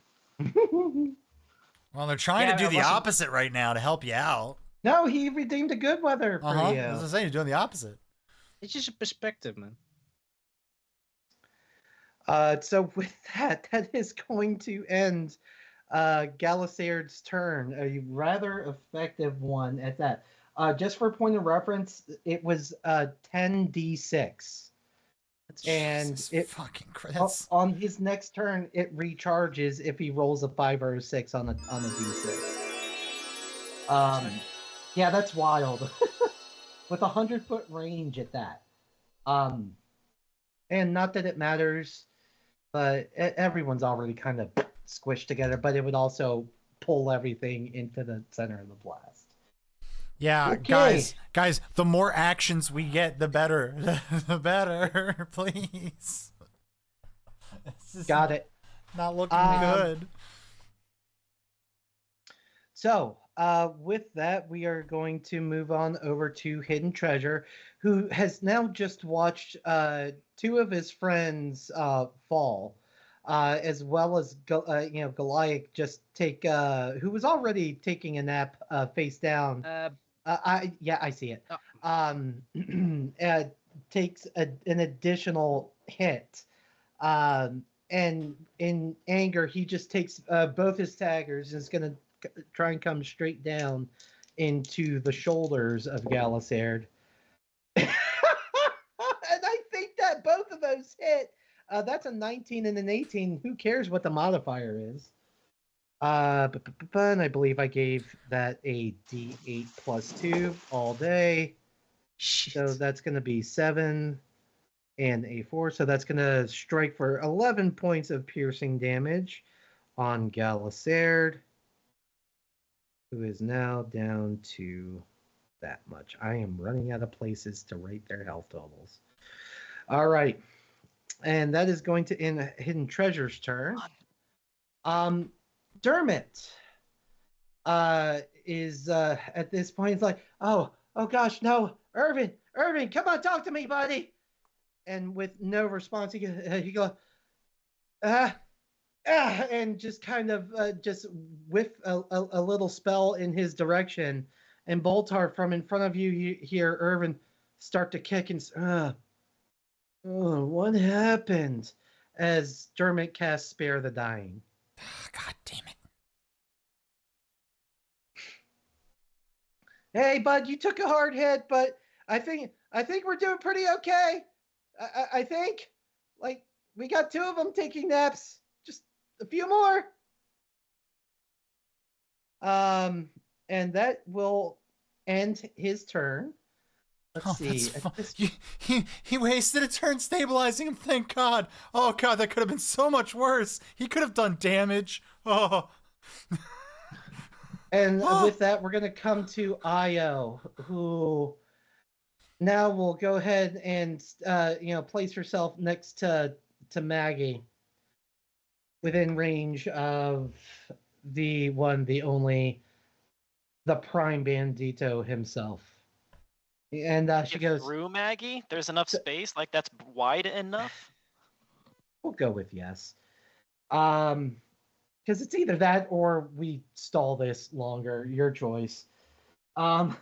Well, they're trying Yeah, to do I the wasn't- opposite right now to help you out. No, he redeemed a good weather for you. As I say, you're doing the opposite. It's just a perspective, man. So with that is going to end Galisaird's turn. A rather effective one at that. Just for point of reference, it was 10d6. And Jesus it fucking Christ. on his next turn, it recharges if he rolls a 5 or a 6 on a d6. Yeah, that's wild. With 100-foot range at that. And not that it matters, but everyone's already kind of squished together, but it would also pull everything into the center of the blast. Yeah, Okay. guys, the more actions we get, the better. The better, please. This is Got it. not looking good. So, with that, we are going to move on over to Hidden Treasure, who has now just watched 2 of his friends fall, as well as Goliath just take who was already taking a nap face down. I see it. Takes an additional hit. And in anger, he just takes both his daggers and is going to try and come straight down into the shoulders of Galisaird. And I think that both of those hit. That's a 19 and an 18. Who cares what the modifier is? And I believe I gave that a D8 plus 2 all day. Shit. So that's going to be 7 and a 4. So that's going to strike for 11 points of piercing damage on Galisaird, who is now down to that much. I am running out of places to rate their health totals. All right. And that is going to end Hidden Treasure's turn. Dermot is at this point, he's like, oh gosh, no, Irvin, come on, talk to me, buddy. And with no response, he goes, and just kind of just whiff a little spell in his direction. And Boltar, from in front of you, you hear Irvin start to kick and, what happened? As Dermot casts Spare the Dying. God damn it. Hey, bud, you took a hard hit, but I think we're doing pretty okay. I think, like, we got 2 of them taking naps. Just a few more. And that will end his turn. Let's see. He wasted a turn stabilizing him. Thank God. Oh God, that could have been so much worse. He could have done damage. Oh. And with that, we're going to come to Io, who now will go ahead and place herself next to Maggie, within range of the only the prime bandito himself. And she Get goes, through, Maggie? There's enough space? Like, that's wide enough? we'll go with yes. Because it's either that or we stall this longer. Your choice. Let's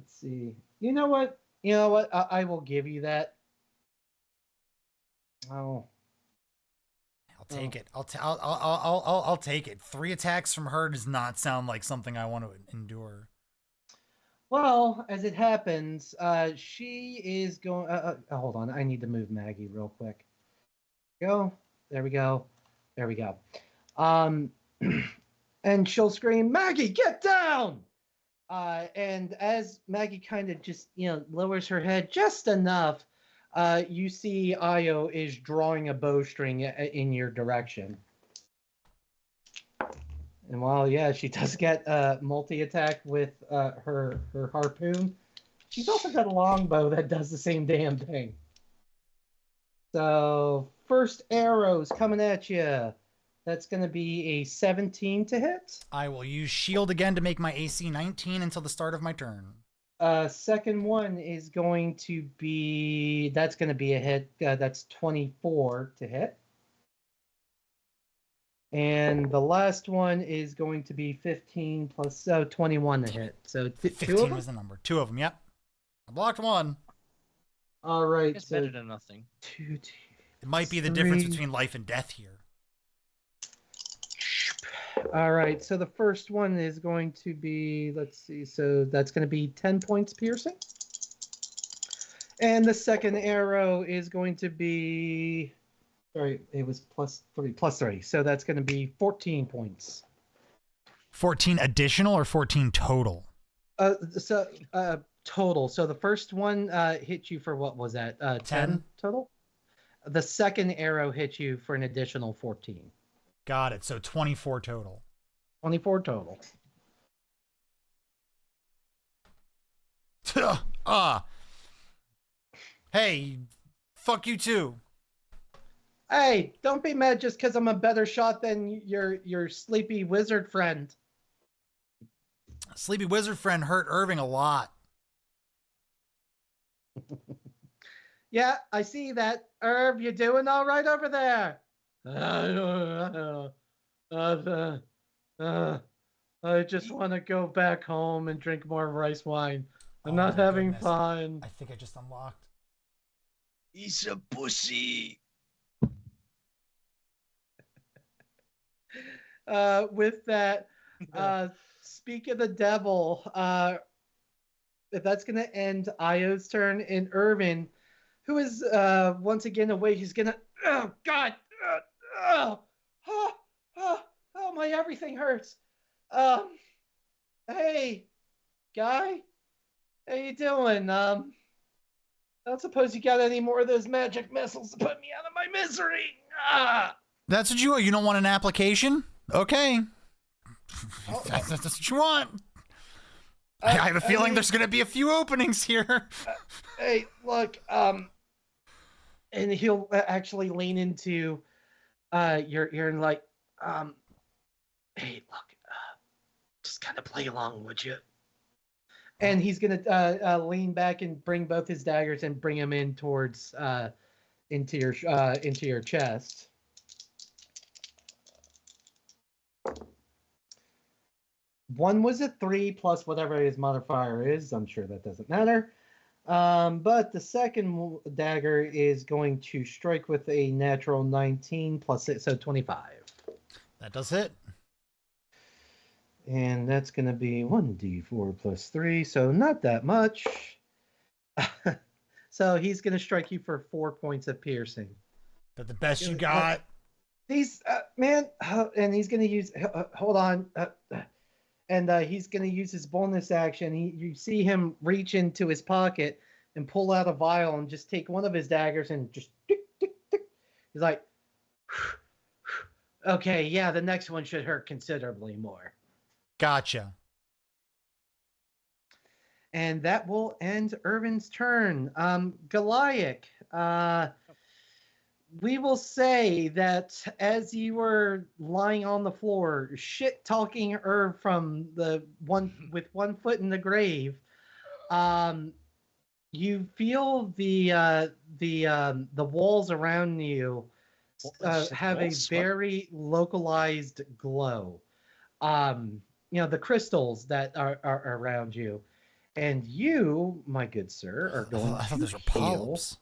see. You know what? I will give you that. Oh, I'll take it. I'll take it. 3 attacks from her does not sound like something I want to endure. well, as it happens, she is going. Hold on, I need to move Maggie real quick. Go. There we go. There we go. And she'll scream, "Maggie, get down!" And as Maggie kind of just lowers her head just enough, you see Io is drawing a bowstring in your direction. And while she does get multi-attack with her harpoon, she's also got a longbow that does the same damn thing. So first arrow's coming at you. That's going to be a 17 to hit. I will use shield again to make my AC 19 until the start of my turn. Second one is going to be, that's going to be a hit. That's 24 to hit. And the last one is going to be 15 plus 21 to hit. So 15 was the number. 2 of them, yep. I blocked 1. All right. It's better than nothing. 2, it might be the difference between life and death here. All right, so the first one is going to be, let's see, so that's going to be 10 points piercing. And the second arrow is going to be, sorry, it was plus 3. So that's going to be 14 points. 14 additional or 14 total? Total. So the first one hit you for, what was that? 10 total? The second arrow hit you for an additional 14. Got it. So 24 total. 24 total. Hey, fuck you too. Hey, don't be mad just because I'm a better shot than your sleepy wizard friend. Sleepy wizard friend hurt Irving a lot. Yeah, I see that. Irv, you doing all right over there? I just want to go back home and drink more rice wine. I'm not having fun. I think I just unlocked. He's a pussy. With that, speak of the devil, if that's going to end Io's turn, and Irvin, who is once again awake, he's going to, oh, God, oh, my everything hurts. Hey, guy, how you doing? I don't suppose you got any more of those magic missiles to put me out of my misery. That's what you want? You don't want an application? Okay. That's what you want. I have a feeling there's going to be a few openings here. Hey, look, and he'll actually lean into your ear and like, hey, look, just kind of play along, would you? And he's gonna lean back and bring both his daggers and bring them in towards into your chest. One was a 3 plus whatever his modifier is. I'm sure that doesn't matter. But the second dagger is going to strike with a natural 19 plus 6, so 25. That does hit. And that's going to be 1d4 plus 3, so not that much. So he's going to strike you for 4 points of piercing. But the best you got? He's, man, and he's going to use, hold on. And he's going to use his bonus action. You see him reach into his pocket and pull out a vial and just take one of his daggers and just tick, tick, tick. He's like, okay, yeah, the next one should hurt considerably more. Gotcha. And that will end Irvin's turn. Goliath, we will say that as you were lying on the floor, shit talking her from the one with one foot in the grave, you feel the walls around you have a very localized glow. The crystals that are around you, and you, my good sir, are going I thought to those were heal. polyps.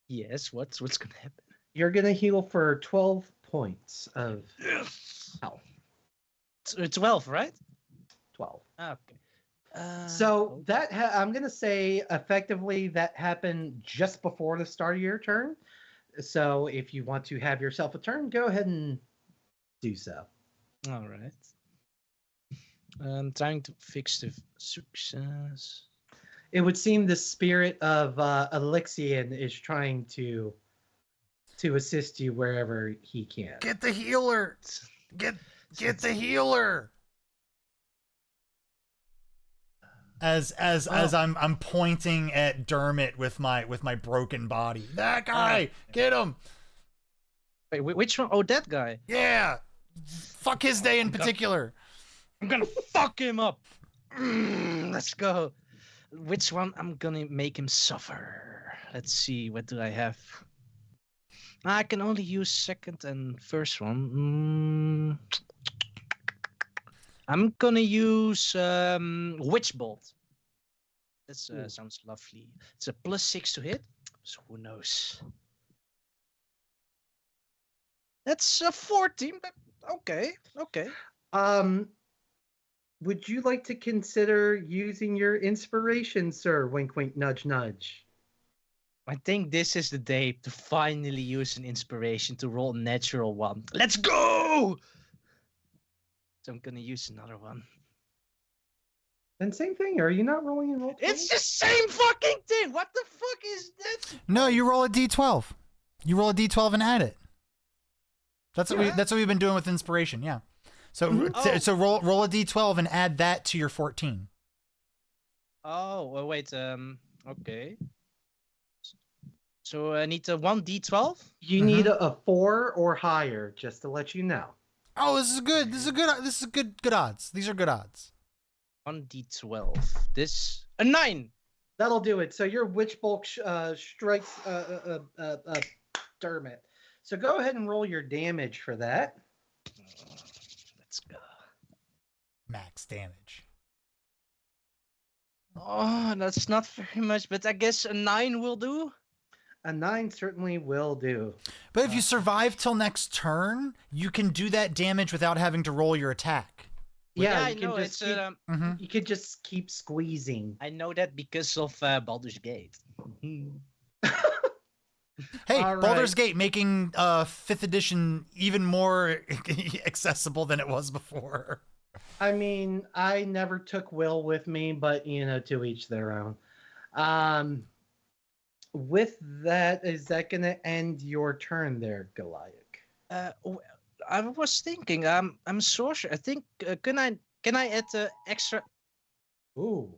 Yes, what's gonna happen? You're gonna heal for 12 points of health. 12, right? 12. Okay. So that I'm gonna say effectively that happened just before the start of your turn. So if you want to have yourself a turn, go ahead and do so. All right. I'm trying to fix the success. It would seem the spirit of Alexian is trying to assist you wherever he can. Get the healer. Get the healer. As I'm pointing at Dermot with my broken body. That guy, get him. Wait, which one? Oh, that guy. Yeah. Fuck his day in particular. I'm gonna fuck him up. Let's go. Which one? I'm gonna make him suffer. Let's see. What do I have? I can only use second and first one. I'm gonna use Witch Bolt. That sounds lovely. It's a +6 to hit, so who knows? That's a 14, but okay. Would you like to consider using your inspiration, sir? Wink, wink, nudge, nudge. I think this is the day to finally use an inspiration to roll a natural one. Let's go! So I'm gonna use another one. And same thing. Are you not rolling in roll? It's the same fucking thing. What the fuck is that? No, you roll a d12. You roll a d12 and add it. That's what we've been doing with inspiration. Yeah. So so roll a d12 and add that to your 14. Oh, well, wait. Okay. So I need a 1d12. You need a 4 or higher, just to let you know. Oh, this is good. This is good odds. These are good odds. 1d12. This a 9. That'll do it. So your witch bulk strikes Dermot. So go ahead and roll your damage for that. Let's go. Max damage. Oh, that's not very much, but I guess a 9 will do. A 9 certainly will do. But if you survive till next turn, you can do that damage without having to roll your attack. Yeah, I know. It's you could just keep squeezing. I know that because of Baldur's Gate. Hey, All Baldur's right. Gate making 5th edition even more accessible than it was before. I mean, I never took Will with me, but to each their own. With that, is that going to end your turn there, Goliath? I was thinking, I'm sorcerer. I think can I add extra? Ooh.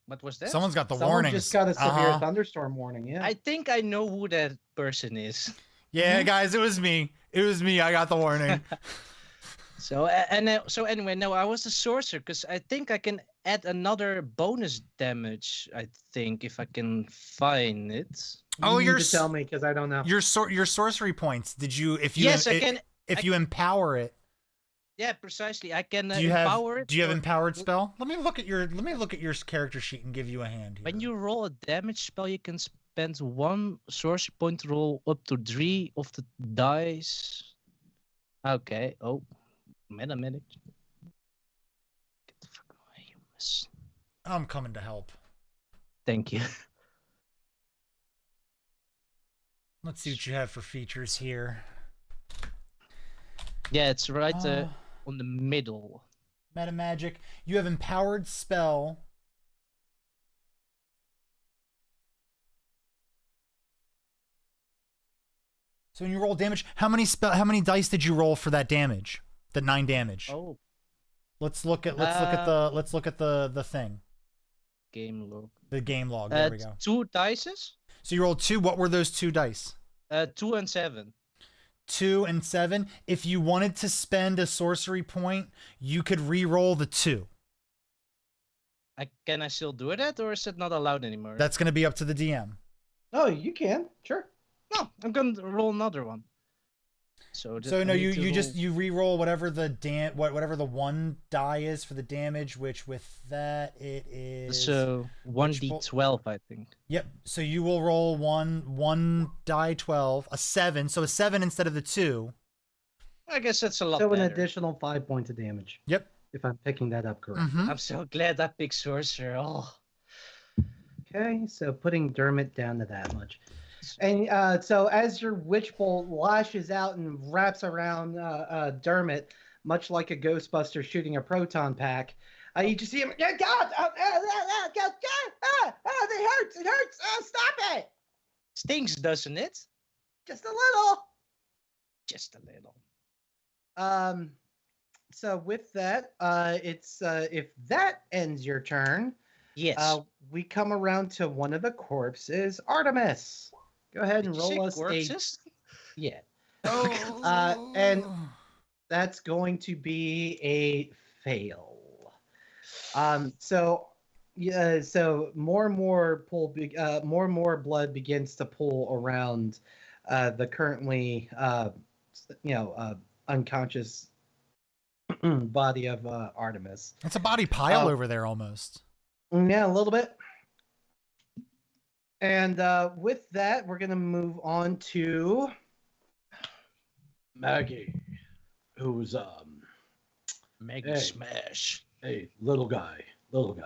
What was that? Someone's got the Someone warnings. just got a severe thunderstorm warning. Yeah. I think I know who that person is. Yeah, guys, it was me. I got the warning. So anyway, no, I was a sorcerer because I think I can add another bonus damage. I think if I can find it. You need to tell me because I don't know. Your sorcery points. Did you? If you Yes, I can. If you empower it. Yeah, precisely. I can Do you empower it. Do you have empowered spell? Let me look at your character sheet and give you a hand here. When you roll a damage spell, you can spend 1 sorcery point to roll up to 3 of the dice. Okay. Oh, medic. Get the fuck away, you miss. I'm coming to help. Thank you. Let's see what you have for features here. Yeah, it's right on the middle. Meta magic. You have empowered spell. So when you roll damage, how many dice did you roll for that damage? The 9 damage. Oh. Let's look at the thing. Game log. The game log. There we go. 2 dices. So you rolled 2. What were those 2 dice? 2 and 7. 2 and 7. If you wanted to spend a sorcery point, you could re-roll the 2. Can I still do that, or is it not allowed anymore? That's going to be up to the DM. Oh, you can. Sure. No, I'm gonna roll another one. So no, you re-roll whatever the whatever the 1 die is for the damage, which with that it is so 1d12, I think. Yep. So you will roll one die 12, a 7, so a 7 instead of the 2. I guess that's a lot So better. an additional 5 points of damage. Yep. If I'm picking that up correctly. Mm-hmm. I'm so glad I picked sorcerer. Oh. Okay, so putting Dermot down to that much. And so as your witch bolt lashes out and wraps around Dermot, much like a Ghostbuster shooting a proton pack, you just see him. God, they hurts. It hurts. Stop it. Stings, doesn't it? Just a little. Just a little. So with that, it's if that ends your turn, yes, we come around to one of the corpses, Artemis. Go ahead and roll us corpses? Yeah. Oh. And that's going to be a fail. So more and more blood begins to pool around the currently unconscious body of Artemis. It's a body pile over there almost. Yeah, a little bit. And with that, we're going to move on to Maggie, who's Maggie Smash. Hey, little guy. Okay,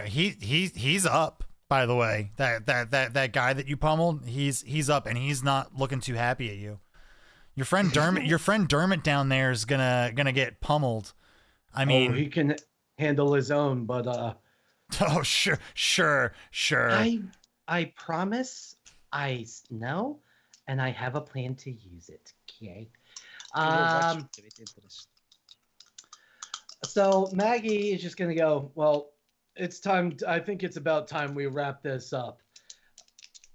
he's up, by the way. That guy that you pummeled, he's up and he's not looking too happy at you. Your friend Dermot down there is gonna get pummeled. I mean, he can handle his own, but oh sure. I promise I know, and I have a plan to use it. Okay. So Maggie is just gonna go. Well, it's time. I think it's about time we wrap this up.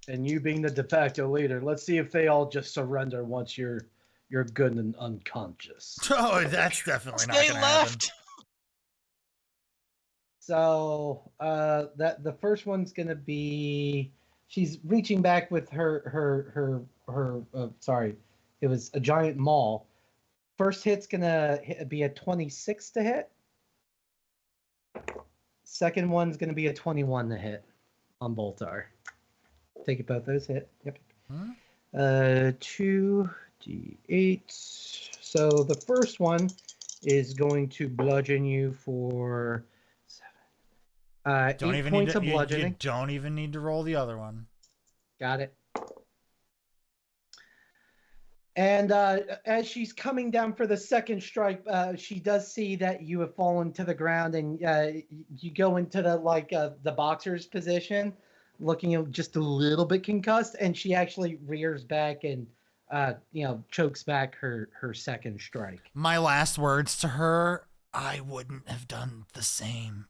And you being the de facto leader, let's see if they all just surrender once you're good and unconscious. Oh, that's definitely not gonna happen. So that the first one's gonna be, she's reaching back with her sorry, it was a giant maul. First hit's gonna be a 26 to hit. Second one's gonna be a 21 to hit on Boltar. Take it, both those hit. Yep. 2d8. So the first one is going to bludgeon you for 7. Don't 8 even points need to, of bludgeoning. you don't even need to roll the other one. Got it. And as she's coming down for the second strike, she does see that you have fallen to the ground, and you go into the boxer's position, looking just a little bit concussed, and she actually rears back and chokes back her second strike. My last words to her: I wouldn't have done the same.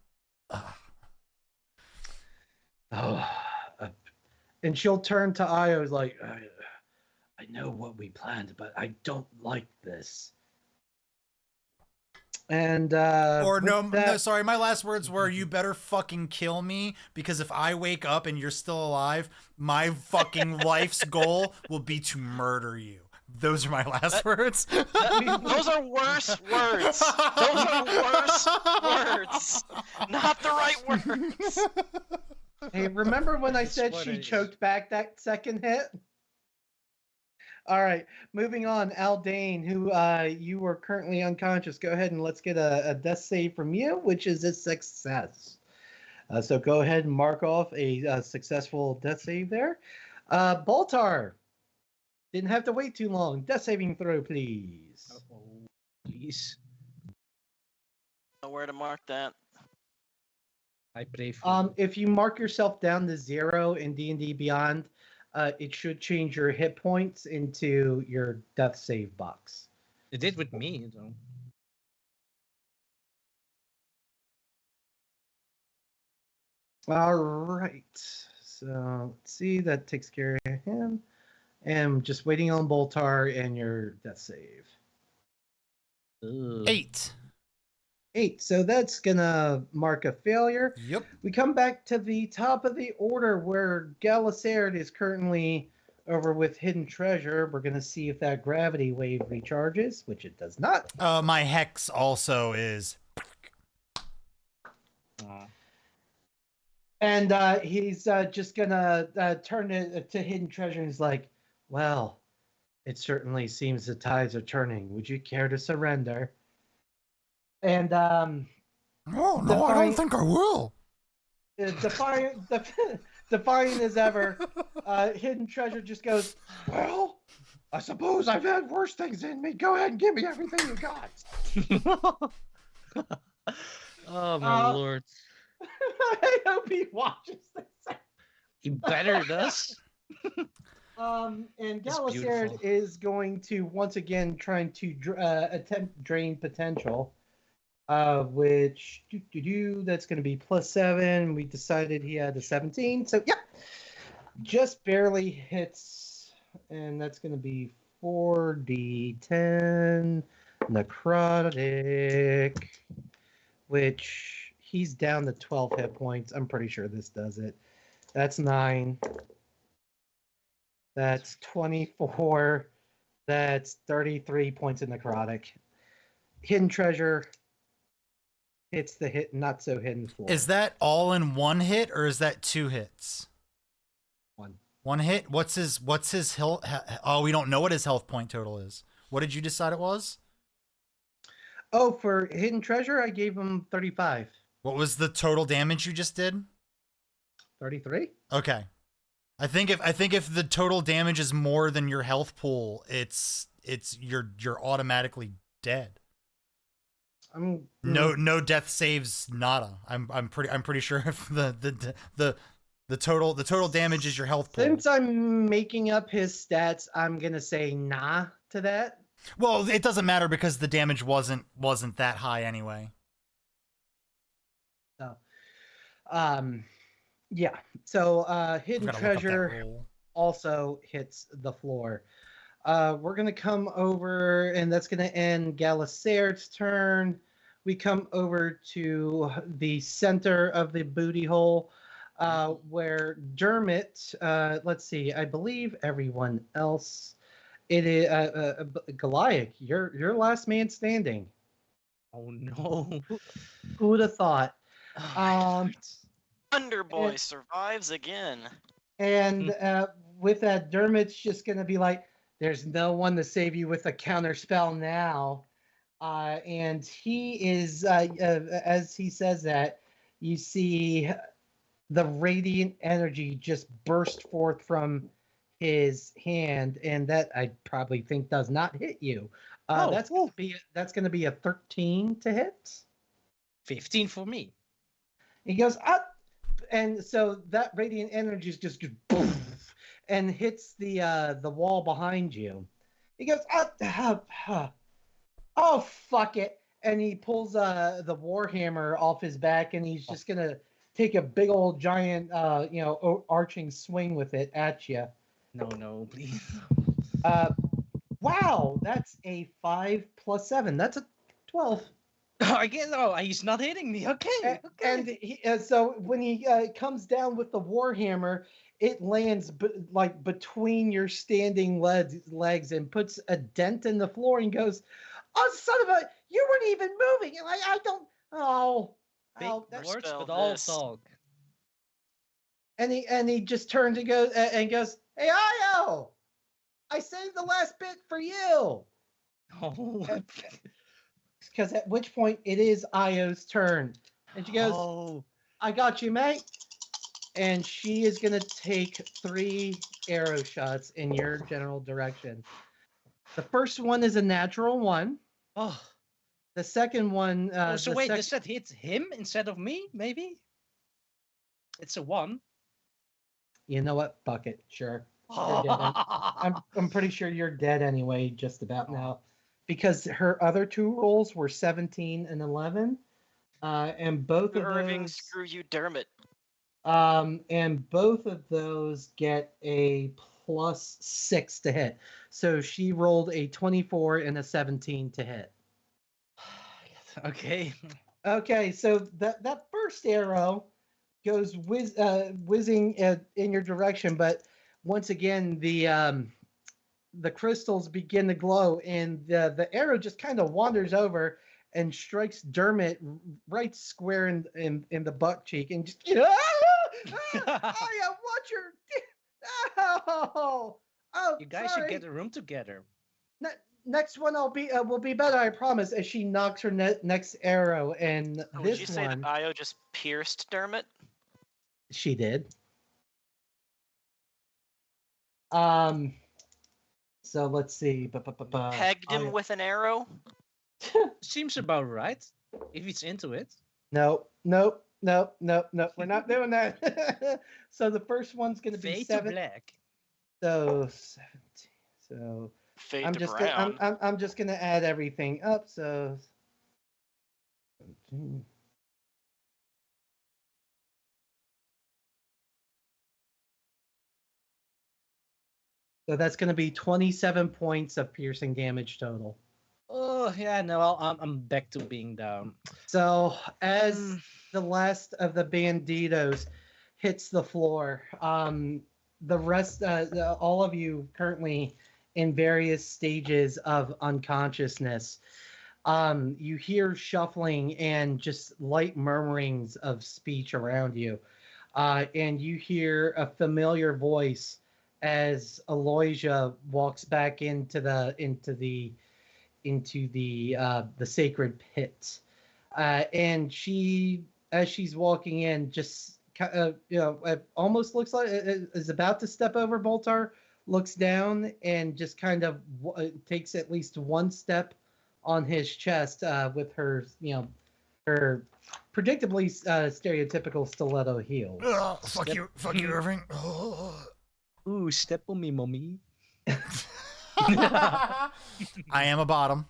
And she'll turn to Io like, I know what we planned, but I don't like this. And sorry, my last words were, you better fucking kill me, because if I wake up and you're still alive, my fucking life's goal will be to murder you. Those are my last words. Those are worse words. Those are worse words. Not the right words. Hey, remember when I said she choked back that second hit? All right, moving on. Aldain, who you were currently unconscious. Go ahead and let's get a death save from you, which is a success. So go ahead and mark off a successful death save there. Boltar, didn't have to wait too long. Death saving throw, please. Please. Where to mark that? I pray for you. If you mark yourself down to 0 in D&D Beyond, it should change your hit points into your death save box. It did with me, though. All right. So let's see. That takes care of him. And just waiting on Boltar and your death save. Ugh. 8. 8. So that's gonna mark a failure. Yep. We come back to the top of the order where Galasard is currently over with Hidden Treasure. We're gonna see if that gravity wave recharges, which it does not. My hex also is. And he's just gonna turn it to Hidden Treasure and he's like, well, it certainly seems the tides are turning. Would you care to surrender? And No, I don't think I will. defiant as ever, Hidden Treasure just goes, Well, I suppose I've had worse things in me. Go ahead and give me everything you got. Oh my lord. I hope he watches this. He better does. And It's Galasard beautiful. is going to once again trying to attempt drain potential, which that's going to be +7. We decided he had a 17, so yep, just barely hits, and that's going to be 4d10 necrotic, which he's down to 12 hit points. I'm pretty sure this does it. That's 9. That's 24. That's 33 points of necrotic. Hidden Treasure hits the hit, not so hidden floor. Is that all in one hit or is that 2 hits? One hit? What's his health? Oh, we don't know what his health point total is. What did you decide it was? Oh, for Hidden Treasure, I gave him 35. What was the total damage you just did? 33? Okay. I think if the total damage is more than your health pool, you're automatically dead. No death saves, nada. I'm pretty sure if the total damage is your health pool. Since I'm making up his stats, I'm gonna say nah to that. Well, it doesn't matter because the damage wasn't that high anyway. So, yeah. So Hidden Treasure also hits the floor. We're gonna come over, and that's gonna end Galasard's turn. We come over to the center of the booty hole, where Dermot. Let's see. I believe everyone else. It is Goliath. You're last man standing. Oh no. Who would have thought? Thunderboy survives again. And with that, Dermot's just going to be like, there's no one to save you with a counter spell now. And he is, as he says that, you see the radiant energy just burst forth from his hand, and that I probably think does not hit you. That's going to be a 13 to hit. 15 for me. He goes up. And so that radiant energy just goes boom, and hits the wall behind you. He goes, oh fuck it, and he pulls the warhammer off his back, and he's just gonna take a big old giant arching swing with it at you. No, please. Wow, that's a 5 + 7. That's a 12. Again, no, he's not hitting me. Okay. And so when he comes down with the warhammer, it lands between your standing legs and puts a dent in the floor and goes, "Oh, son of a! You weren't even moving." And I don't. Big that's words, spell but all this. talk. And he just turns and goes, "Hey, Io! I saved the last bit for you." Oh. Because at which point it is Io's turn. And she goes, I got you, mate. And she is going to take 3 arrow shots in your general direction. The first one is a natural 1. Oh. The second one... so wait, does that hit him instead of me, maybe? It's a 1. You know what? Fuck it. Sure. I'm pretty sure you're dead anyway, just about now. Because her other 2 rolls were 17 and 11. And both of Irving, those... screw you, Dermot. And both of those get a +6 to hit. So she rolled a 24 and a 17 to hit. Okay. Okay, so that first arrow goes whizzing in your direction, but once again the crystals begin to glow, and the arrow just kind of wanders over and strikes Dermot right square in the butt cheek, and just watch your oh You guys should sorry. get a room together. Next one will be better, I promise. As she knocks her next arrow, and Would this you say one that Io just pierced Dermot? she did. So let's see. Pegged him with an arrow? Seems about right. If he's into it. Nope. We're not doing that. So the first one's going to be Fade 7. to black. So 17. So Fade I'm to just brown. I'm just going to add everything up. So 17. So that's going to be 27 points of piercing damage total. Oh yeah, no, I'm back to being down. So as the last of the banditos hits the floor, the rest, all of you currently in various stages of unconsciousness, you hear shuffling and just light murmurings of speech around you, and you hear a familiar voice as Aloysia walks back into the sacred pit, and as she's walking in, just it almost looks like is about to step over Boltar, looks down and just kind of takes at least one step on his chest with her her predictably stereotypical stiletto heels. Fuck you, Irving. Ooh, step on me, mommy. I am a bottom.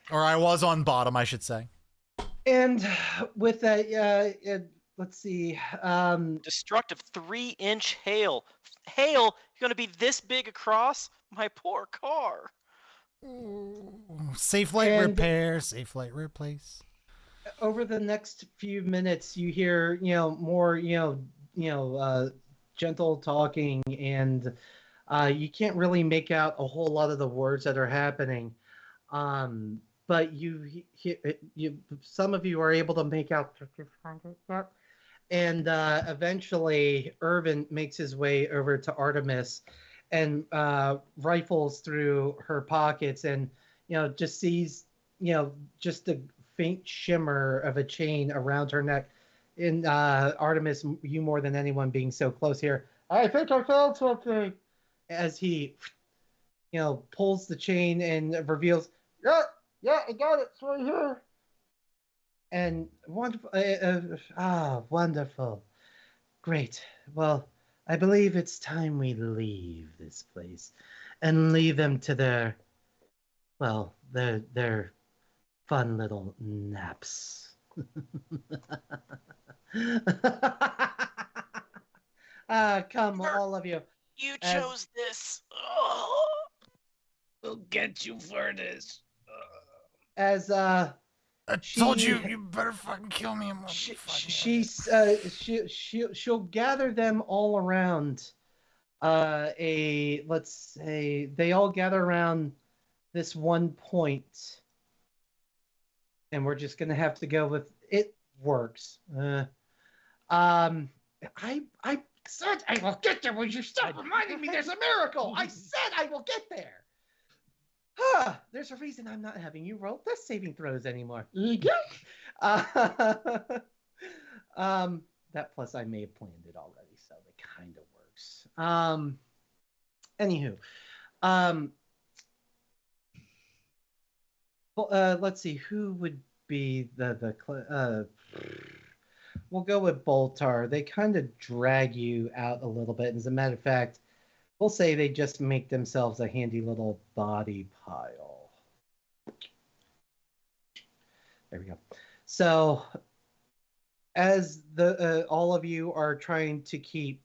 Or I was on bottom, I should say. And with that, let's see. Destructive 3-inch hail. Hail, you're going to be this big across? My poor car. Safe light repair, safe light replace. Over the next few minutes, you hear, more, gentle talking, and you can't really make out a whole lot of the words that are happening. But some of you are able to make out, and eventually Irvin makes his way over to Artemis and rifles through her pockets, and just sees just a faint shimmer of a chain around her neck. And Artemis, you more than anyone being so close here, I think I found something. As he pulls the chain and reveals, yeah, I got it. It's right here. And wonderful. Wonderful. Great. Well, I believe it's time we leave this place and leave them to their fun little naps. Come, all of you. You chose this. Oh. We'll get you for this. As I told you better fucking kill me. She'll gather them all around. Let's say they all gather around this one point, and we're just gonna have to go with it. Works. I said I will get there. Will you stop reminding me there's a miracle? I said I will get there. There's a reason I'm not having you roll death saving throws anymore. That plus I may have planned it already, so it kind of works. Anywho, let's see who would be we'll go with Boltar. They kind of drag you out a little bit. As a matter of fact, we'll say they just make themselves a handy little body pile. There we go. So as the all of you are trying to keep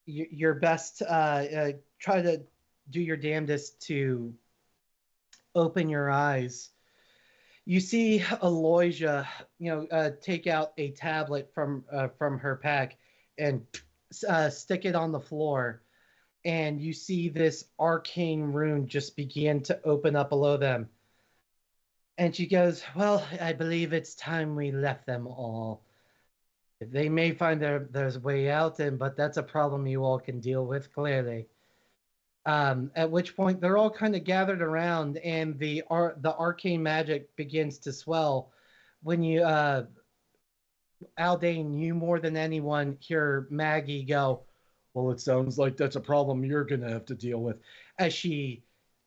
your best, try to do your damnedest to open your eyes. You see Aloysia, take out a tablet from her pack and stick it on the floor, and you see this arcane rune just begin to open up below them. And she goes, "Well, I believe it's time we left them all. They may find there's a way out, but that's a problem you all can deal with clearly." At which point they're all kind of gathered around, and the arcane magic begins to swell. When you, Aldain, you more than anyone hear Maggie go, "Well, it sounds like that's a problem you're gonna have to deal with." As she,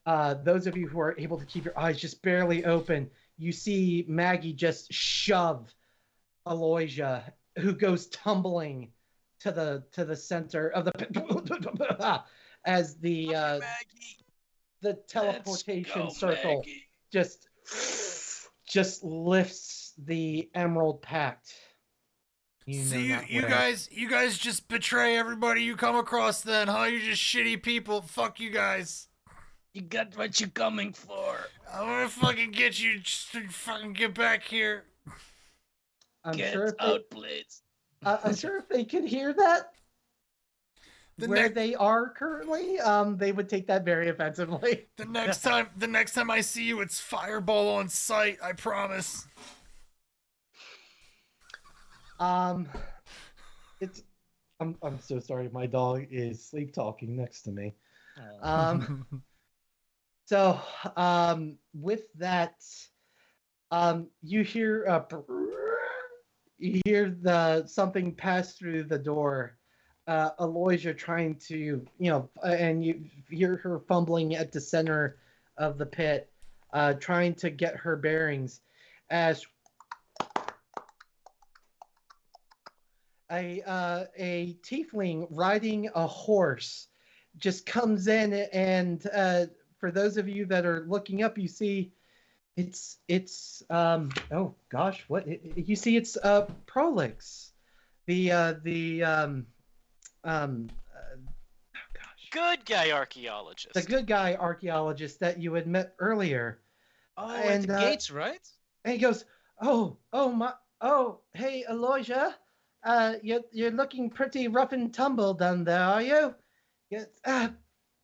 those of you who are able to keep your eyes just barely open, you see Maggie just shove Aloysia, who goes tumbling to the center of the as the teleportation circle just lifts the Emerald Pact. You guys just betray everybody you come across then, huh? You're just shitty people. Fuck you guys. You got what you're coming for. I'm gonna fucking get you. Just fucking get back here. Get out, please. I'm sure if they could hear that, they are currently, they would take that very offensively. The next time I see you, it's fireball on sight. I promise. It's. I'm so sorry. My dog is sleep talking next to me. So, with that, you hear something pass through the door. Aloysia trying to, and you hear her fumbling at the center of the pit, trying to get her bearings, as a tiefling riding a horse just comes in, and for those of you that are looking up, you see it's oh gosh, you see it's Prolix, good guy archaeologist. The good guy archaeologist that you had met earlier. Oh, and at the gates, right? And he goes, hey, Aloysia, you're looking pretty rough and tumble down there, are you? Yes.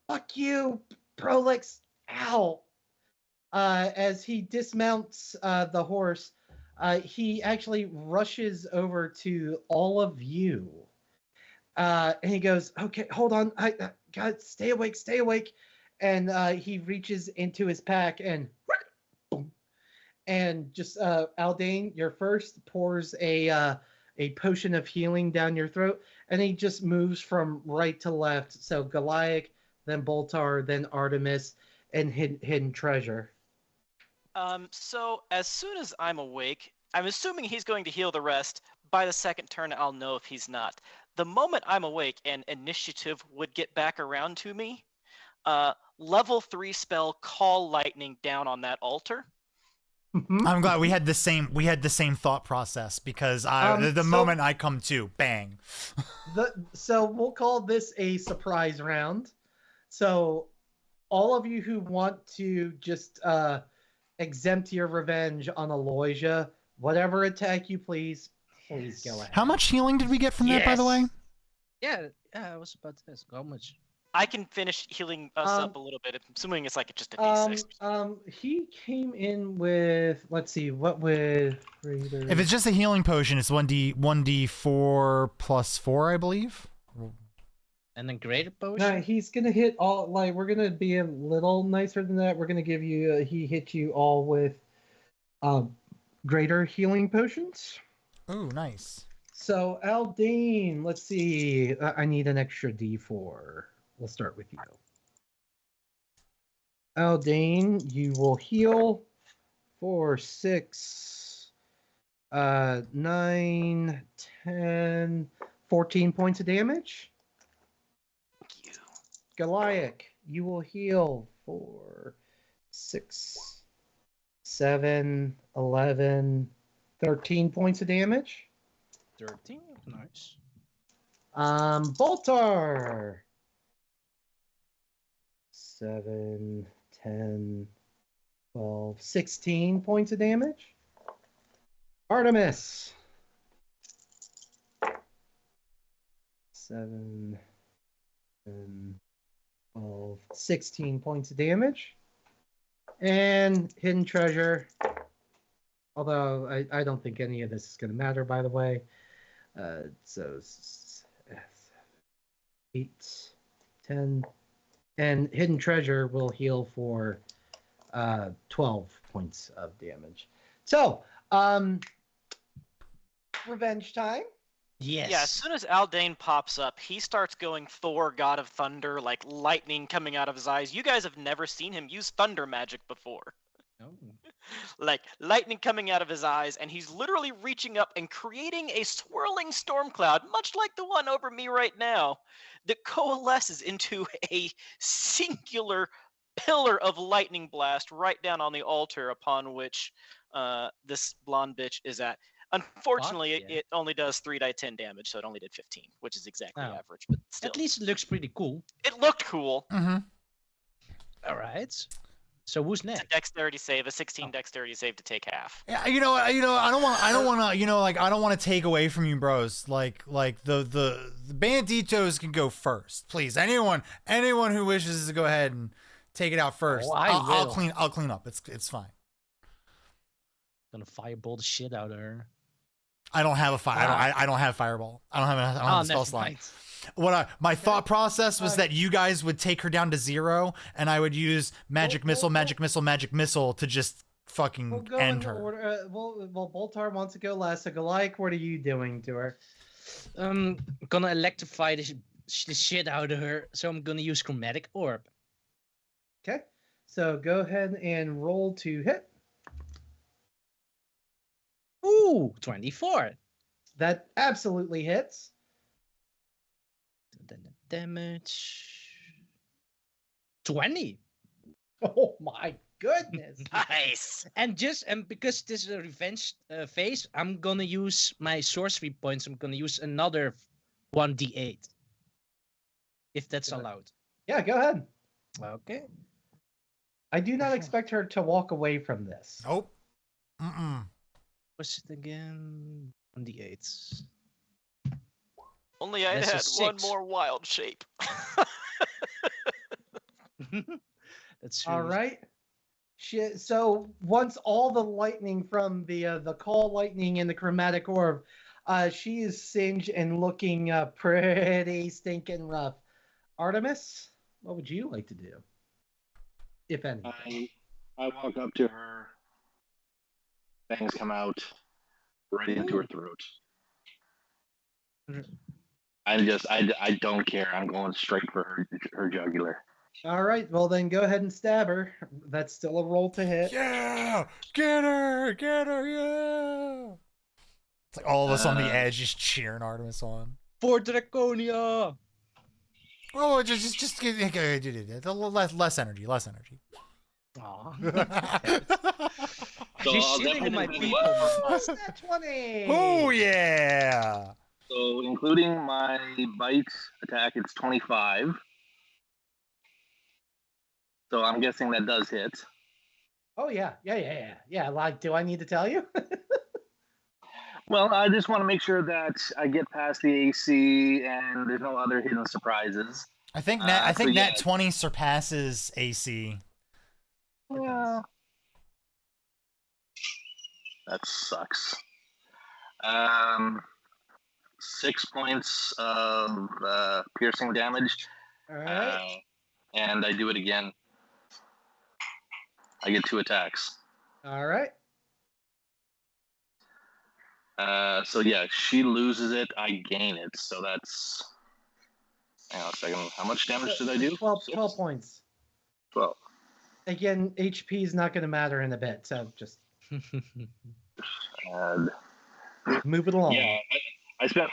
Fuck you, Prolix. Ow. As he dismounts the horse, he actually rushes over to all of you. And he goes, "Okay, hold on. God, stay awake. And he reaches into his pack and boom, and just Aldain, you're first, pours a potion of healing down your throat, and he just moves from right to left. So Goliath, then Boltar, then Artemis, and hidden treasure. So as soon as I'm awake, I'm assuming he's going to heal the rest. By the second turn, I'll know if he's not. The moment I'm awake and initiative would get back around to me, level 3 spell Call Lightning down on that altar. I'm glad we had the same thought process, because the moment I come to, bang. So we'll call this a surprise round. So all of you who want to just exempt your revenge on Aloysia, whatever attack you please go ahead. How much healing did we get from that, by the way? Yeah, I was about to ask how much. I can finish healing us up a little bit, assuming it's like just a D6. He came in with, let's see, what with Raider? If it's just a healing potion, it's 1d4 plus 4, I believe. And then greater potion? No, he's gonna hit all, like, we're gonna be a little nicer than that. We're gonna give you, he hit you all with greater healing potions. Ooh, nice. So, Aldain, let's see. I need an extra D4. We'll start with you. Aldain, you will heal for 6, 9, 10, 14 points of damage. Thank you. Goliath, you will heal for 6, 7, 11, 13 points of damage. 13. Nice. Boltar. 7, 10, 12, 16 points of damage. Artemis. 7, 10, 12, 16 points of damage. And Hidden Treasure. Although I don't think any of this is going to matter, by the way. So 8, 10, and Hidden Treasure will heal for 12 points of damage. So, revenge time. Yes. Yeah, as soon as Aldain pops up, he starts going Thor, God of Thunder, like lightning coming out of his eyes. You guys have never seen him use thunder magic before. Oh. Like lightning coming out of his eyes, and he's literally reaching up and creating a swirling storm cloud, much like the one over me right now, that coalesces into a singular pillar of lightning blast right down on the altar upon which this blonde bitch is at. Unfortunately, Fuck yeah. it only does 3d10 damage, so it only did 15, which is exactly Oh. average, but still. At least it looks pretty cool. It looked cool. Mm-hmm. All right. So who's It's a next? dexterity save, a 16 dexterity save to take half. Yeah, I don't want to, I don't want to take away from you, bros. Like the Banditos can go first, please. Anyone who wishes to go ahead and take it out first. Oh, I'll clean up. It's fine. Gonna fireball the shit out of her. I don't have a fire. I don't have fireball. I don't have a spell slot. Right. My thought process was that you guys would take her down to 0, and I would use magic missile to just fucking We'll go end in her. order. Well, Boltar wants to go last. So, Goliath, what are you doing to her? Gonna electrify the shit out of her. So I'm gonna use chromatic orb. Okay. So go ahead and roll to hit. Ooh, 24. That absolutely hits. Then the damage. 20. Oh my goodness. Nice. And because this is a revenge phase, I'm gonna use my sorcery points. I'm gonna use another 1d8. If that's allowed. Yeah, go ahead. Okay. I do not expect her to walk away from this. Nope. Mm-mm. What's it again? 1d8. Only I That's a had one 6. more wild shape. That's true. All right. So once all the lightning from the call lightning and the chromatic orb, she is singed and looking pretty stinking rough. Artemis, what would you like to do, if anything? I walk up to her. Fangs come out right into her throat. I don't care. I'm going straight for her jugular. All right. Well, then go ahead and stab her. That's still a roll to hit. Yeah, get her, yeah. It's like all of us on the edge, just cheering Artemis on. For Draconia. Oh, just get less energy. Aw. So She's I'll shitting on my definitely- people. Plus that 20. Oh yeah. So including my bite attack, it's 25. So I'm guessing that does hit. Oh yeah. Like, do I need to tell you? Well, I just want to make sure that I get past the AC and there's no other hidden surprises. I think Nat yeah. 20 surpasses AC. Yeah. That sucks. 6 points of piercing damage. All right. And I do it again. I get 2 attacks. All right. So yeah, she loses it, I gain it. So that's... Hang on a second. How much damage did I do? 12 Six? points. 12. Again, HP is not going to matter in a bit, so just And move it along. yeah, I spent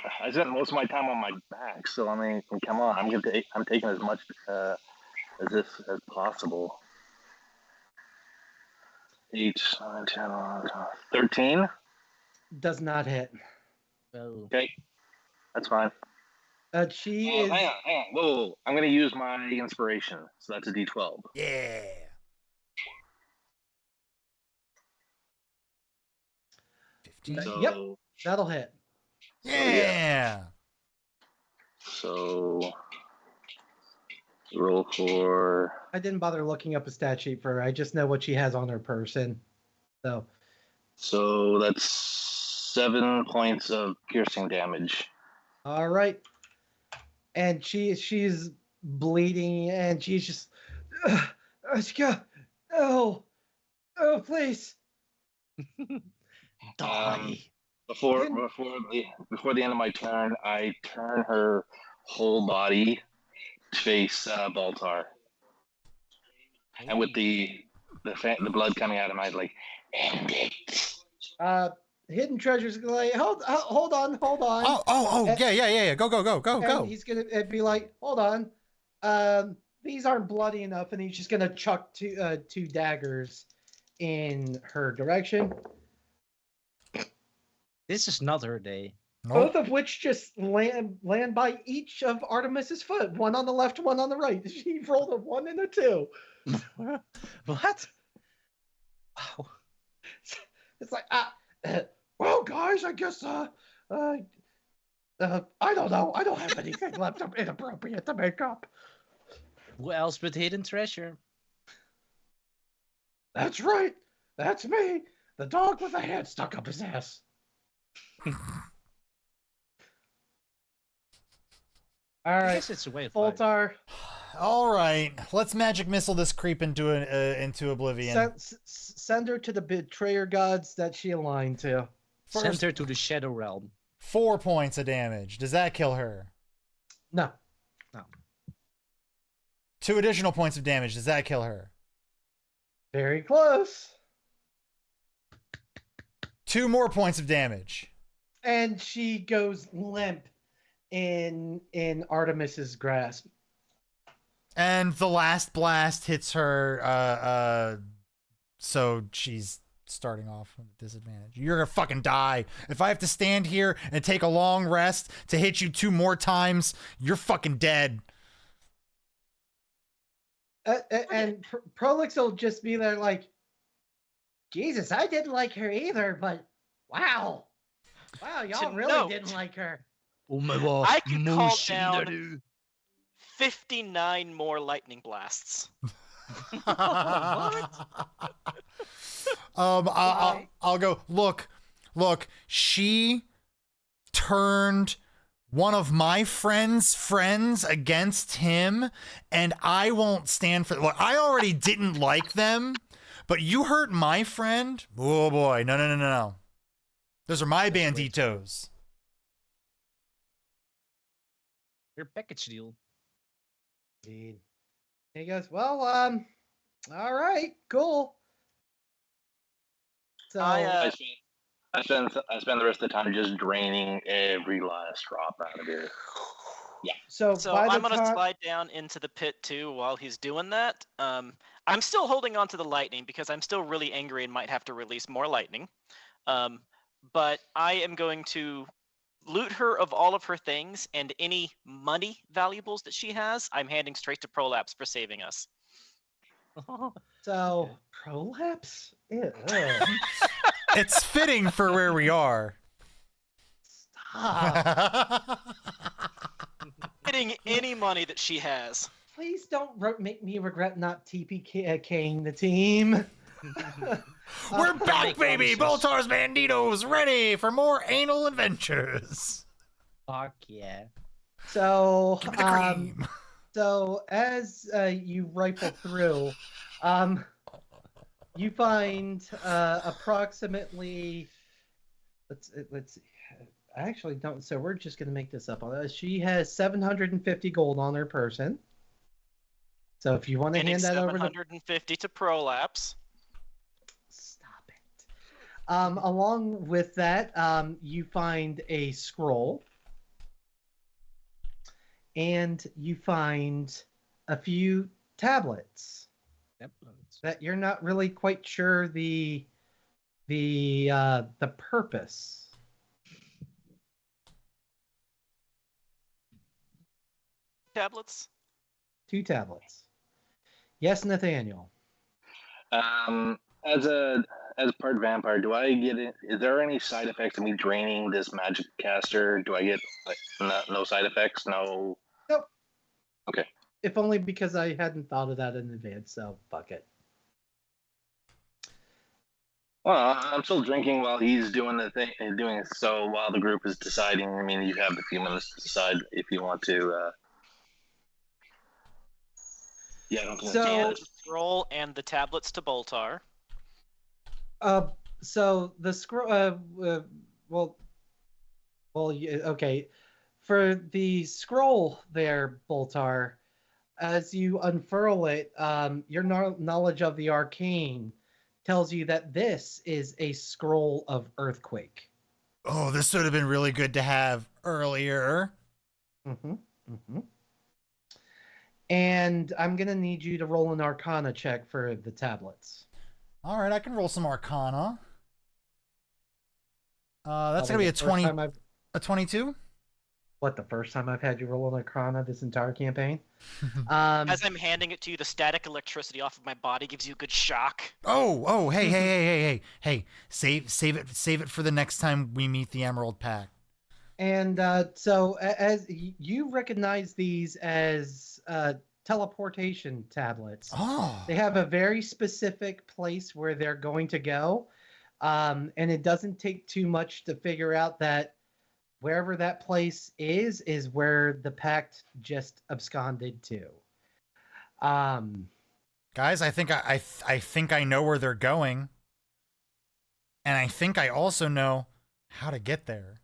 most of my time on my back. So I mean, come on, I'm taking as much as possible. 8, 9, 10, 11, 13. does not hit. Oh. Okay, that's fine. She Oh, is. hang on. Whoa. I'm gonna use my inspiration, so that's a D12. Yeah. 15. So, Yep, that'll hit. Yeah. So roll for. I didn't bother looking up a stat sheet for her. I just know what she has on her person. So that's 7 points of piercing damage. All right. And she's bleeding, and she's just, oh, please. Die. Before the end of my turn, I turn her whole body to face Baltar, and with the blood coming out of my eyes, like, end it. Hidden treasures like, hold on. Oh, yeah. Go. And he's gonna be like, hold on. These aren't bloody enough, and he's just gonna chuck two daggers in her direction. This is not her day. Both of which just land by each of Artemis's foot. One on the left, one on the right. She rolled a 1 and a 2. What? Wow. It's like, well, guys, I guess, I don't know. I don't have anything left inappropriate to make up. Who else but hidden treasure? That's right. That's me. The dog with a head stuck up his ass. All I right, guess it's a way of life. Voltar. All right, let's magic missile this creep into oblivion. Send her to the betrayer gods that she aligned to. Send her to the Shadow Realm. 4 points of damage. Does that kill her? No. 2 additional points of damage. Does that kill her? Very close. 2 more points of damage. And she goes limp in Artemis's grasp. And the last blast hits her, so she's starting off with a disadvantage. You're gonna fucking die. If I have to stand here and take a long rest to hit you 2 more times, you're fucking dead. And Prolix will just be there like, Jesus, I didn't like her either, but wow, y'all really didn't like her. I could call down 59 more lightning blasts. I'll go, look, she turned one of my friends against him, and I won't stand for, look, I already didn't like them, but you hurt my friend? Oh boy, no. Those are my banditos. Your package deal. Indeed. He goes, well, all right, cool. So I spend the rest of the time just draining every last drop out of here. Yeah. So I'm gonna slide down into the pit too while he's doing that. I'm still holding on to the lightning because I'm still really angry and might have to release more lightning. But I am going to loot her of all of her things, and any money valuables that she has, I'm handing straight to Prolapse for saving us. So Prolapse? Ew. It's fitting for where we are. Stop. Getting any money that she has. Please don't make me regret not TPKing the team. We're back, baby! Baltar's Banditos, ready for more anal adventures. Fuck yeah. So, Give me the cream. So as you rifle through, you find approximately. Let's see. I actually don't. So we're just gonna make this up. She has 750 gold on her person. So if you want to hand that over to 750 to Prolapse. Stop it. Along with that, you find a scroll. And you find a few tablets that you're not really quite sure the purpose tablets. 2 tablets. Yes, Nathaniel. As a part vampire, do I get it? Is there any side effects of me draining this magic caster? Do I get like no side effects? No. Nope. Okay. If only because I hadn't thought of that in advance, so fuck it. Well, I'm still drinking while he's doing the thing, doing it. So while the group is deciding, I mean, you have a few minutes to decide if you want to. Yeah, I don't think So- Hand the scroll and the tablets to Boltar. So the scroll. Okay. For the scroll there, Boltar, as you unfurl it, your knowledge of the arcane tells you that this is a scroll of earthquake. Oh, this would have been really good to have earlier. Mm-hmm. Mm-hmm. And I'm gonna need you to roll an Arcana check for the tablets. All right, I can roll some Arcana. That's gonna Probably be a the first 20, time I've- a 22. What, the first time I've had you roll an Arcana this entire campaign? As I'm handing it to you, the static electricity off of my body gives you a good shock. Oh, hey, save it for the next time we meet the Emerald Pact. And so as you recognize these as teleportation tablets. Oh, They have a very specific place where they're going to go. And it doesn't take too much to figure out that wherever that place is where the pact just absconded to. guys, I think I know where they're going, and I think I also know how to get there.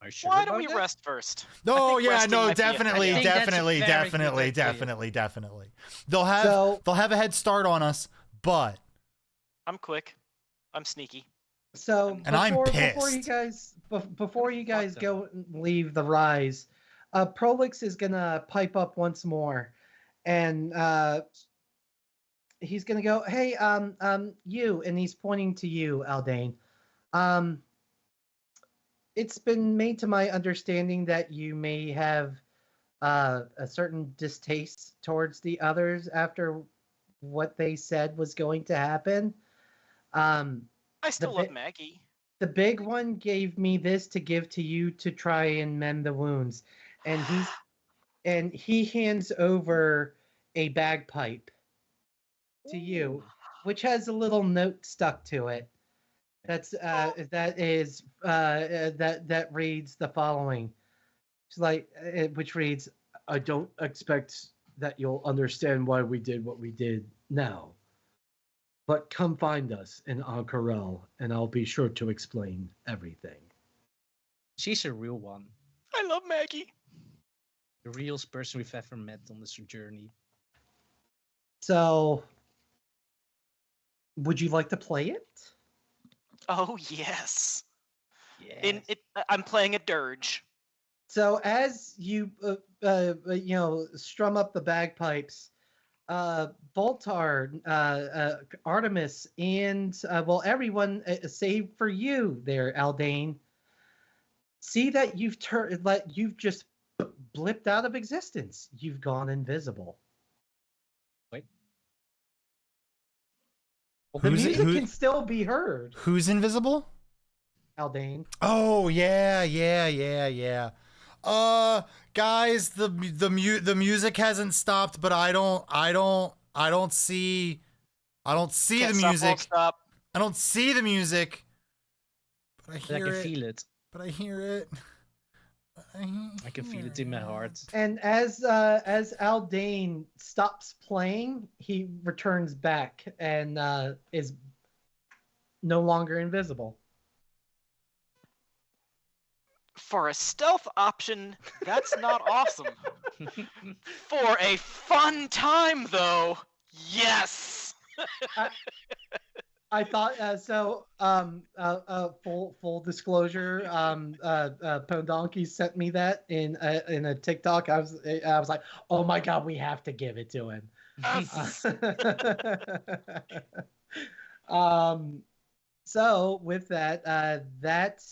Are you sure Why don't about we that? rest first? Oh think yeah, resting no, might be a- definitely, I think that's a definitely, very good definitely, idea. definitely. They'll have a head start on us, but I'm quick. I'm sneaky. So And I'm before you pissed. guys before you guys Fuck go and leave the rise, Prolix is gonna pipe up once more, and he's gonna go, "Hey, you," and he's pointing to you, Aldain. It's been made to my understanding that you may have a certain distaste towards the others after what they said was going to happen. I still bi- love Maggie. The big one gave me this to give to you to try and mend the wounds, and he hands over a bagpipe to you, which has a little note stuck to it. That reads the following. It's like which reads, "I don't expect that you'll understand why we did what we did now. But come find us in Ankarel, and I'll be sure to explain everything." She's a real one. I love Maggie. The realest person we've ever met on this journey. So, would you like to play it? Oh yes. Yeah. I'm playing a dirge. So as you strum up the bagpipes, Boltar, Artemis, and everyone save for you there, Aldain. See that you've just blipped out of existence. You've gone invisible. Wait. Well, the music can still be heard, Who's invisible? Aldain. Oh yeah. Guys, the music hasn't stopped, but I don't see the Can't stop, won't music. stop. I don't see the music, but I But I hear can it. feel it. But I hear it. I can feel it in my heart. And as Aldain stops playing, he returns back and is no longer invisible. For a stealth option, that's not awesome. For a fun time, though, yes. I thought so. Full disclosure. Pondonkey sent me that in a TikTok. I was like, oh my god, we have to give it to him. So with that, that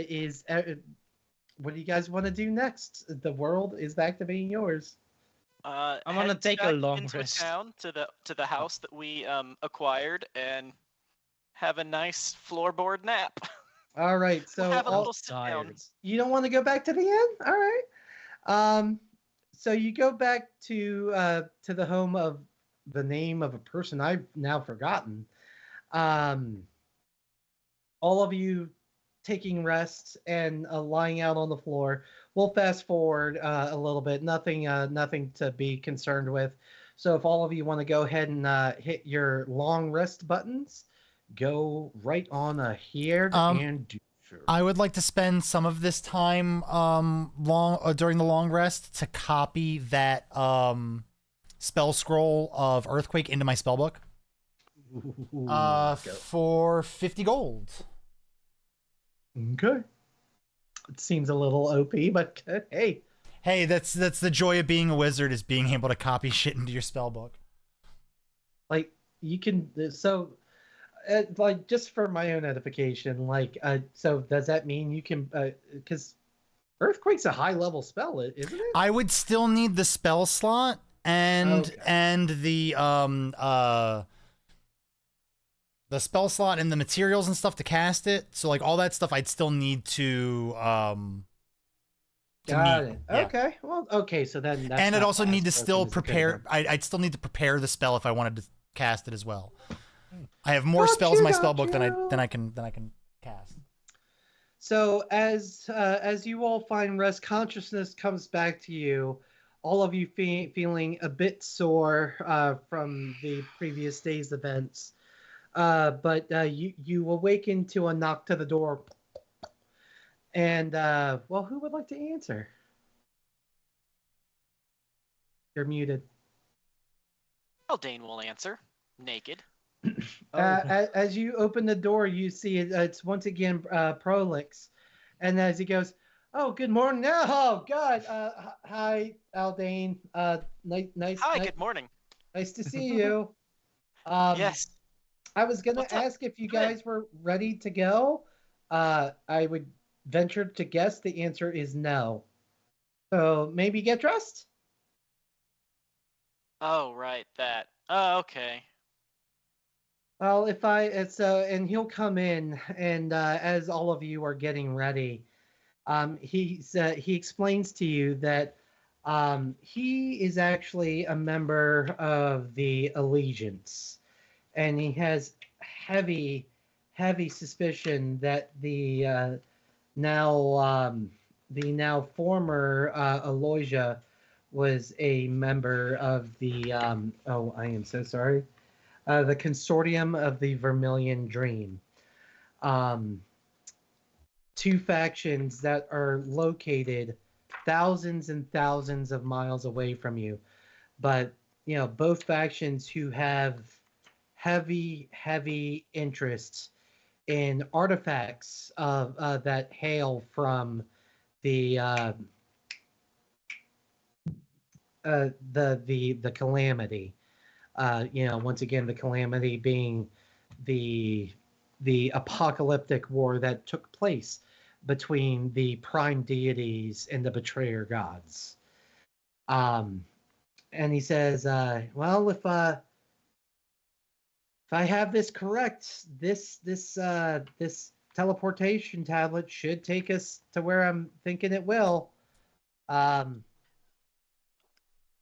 is what do you guys want to do next? The world is back to being yours. I'm gonna head take a back long into rest. town to the house that we acquired and have a nice floorboard nap. All right, so We'll have a all, little sit down. you don't want to go back to the inn? All right. So you go back to the home of the name of a person I've now forgotten. Um, all of you taking rest and lying out on the floor. We'll fast forward a little bit. Nothing to be concerned with. So if all of you want to go ahead and hit your long rest buttons, go right on here and do so. I would like to spend some of this time during the long rest to copy that spell scroll of Earthquake into my spellbook. For 50 gold. Okay. It seems a little OP, but hey. Hey, that's the joy of being a wizard, is being able to copy shit into your spellbook. Like, you can, so like, just for my own edification, like, so does that mean you can, because Earthquake's a high level spell, isn't it? I would still need the spell slot and the spell slot and the materials and stuff to cast it. So like all that stuff I'd still need to Got meet. it. Yeah. Okay. Well, okay, so then that's and I'd not also need to last still broken as a good prepare one. I'd still need to prepare the spell if I wanted to cast it as well. I have more spells in my spellbook than I can cast. So as you all find rest, consciousness comes back to you. All of you feeling a bit sore from the previous day's events, but you awaken to a knock to the door. And well, who would like to answer? You're muted. Aldain will answer, naked. As you open the door, you see it's once again Prolix, and as he goes, "Oh, good morning! Oh, God! Hi, Aldain. Nice. Hi, good morning. Nice to see you. Yes. I was gonna What's up? ask if you Come in. guys were ready to go. I would venture to guess the answer is no. So maybe get dressed. Oh, right, that. Oh, okay. Well, if it's and he'll come in, and as all of you are getting ready, he explains to you that he is actually a member of the Allegiance, and he has heavy suspicion that the now former Aloysia was a member of the oh, I am so sorry, the consortium of the Vermilion Dream. Two factions that are located thousands and thousands of miles away from you, but both factions who have heavy interests in artifacts that hail from the calamity. Once again, the calamity being the apocalyptic war that took place between the prime deities and the betrayer gods. And he says, well, if I have this correct, this teleportation tablet should take us to where I'm thinking it will.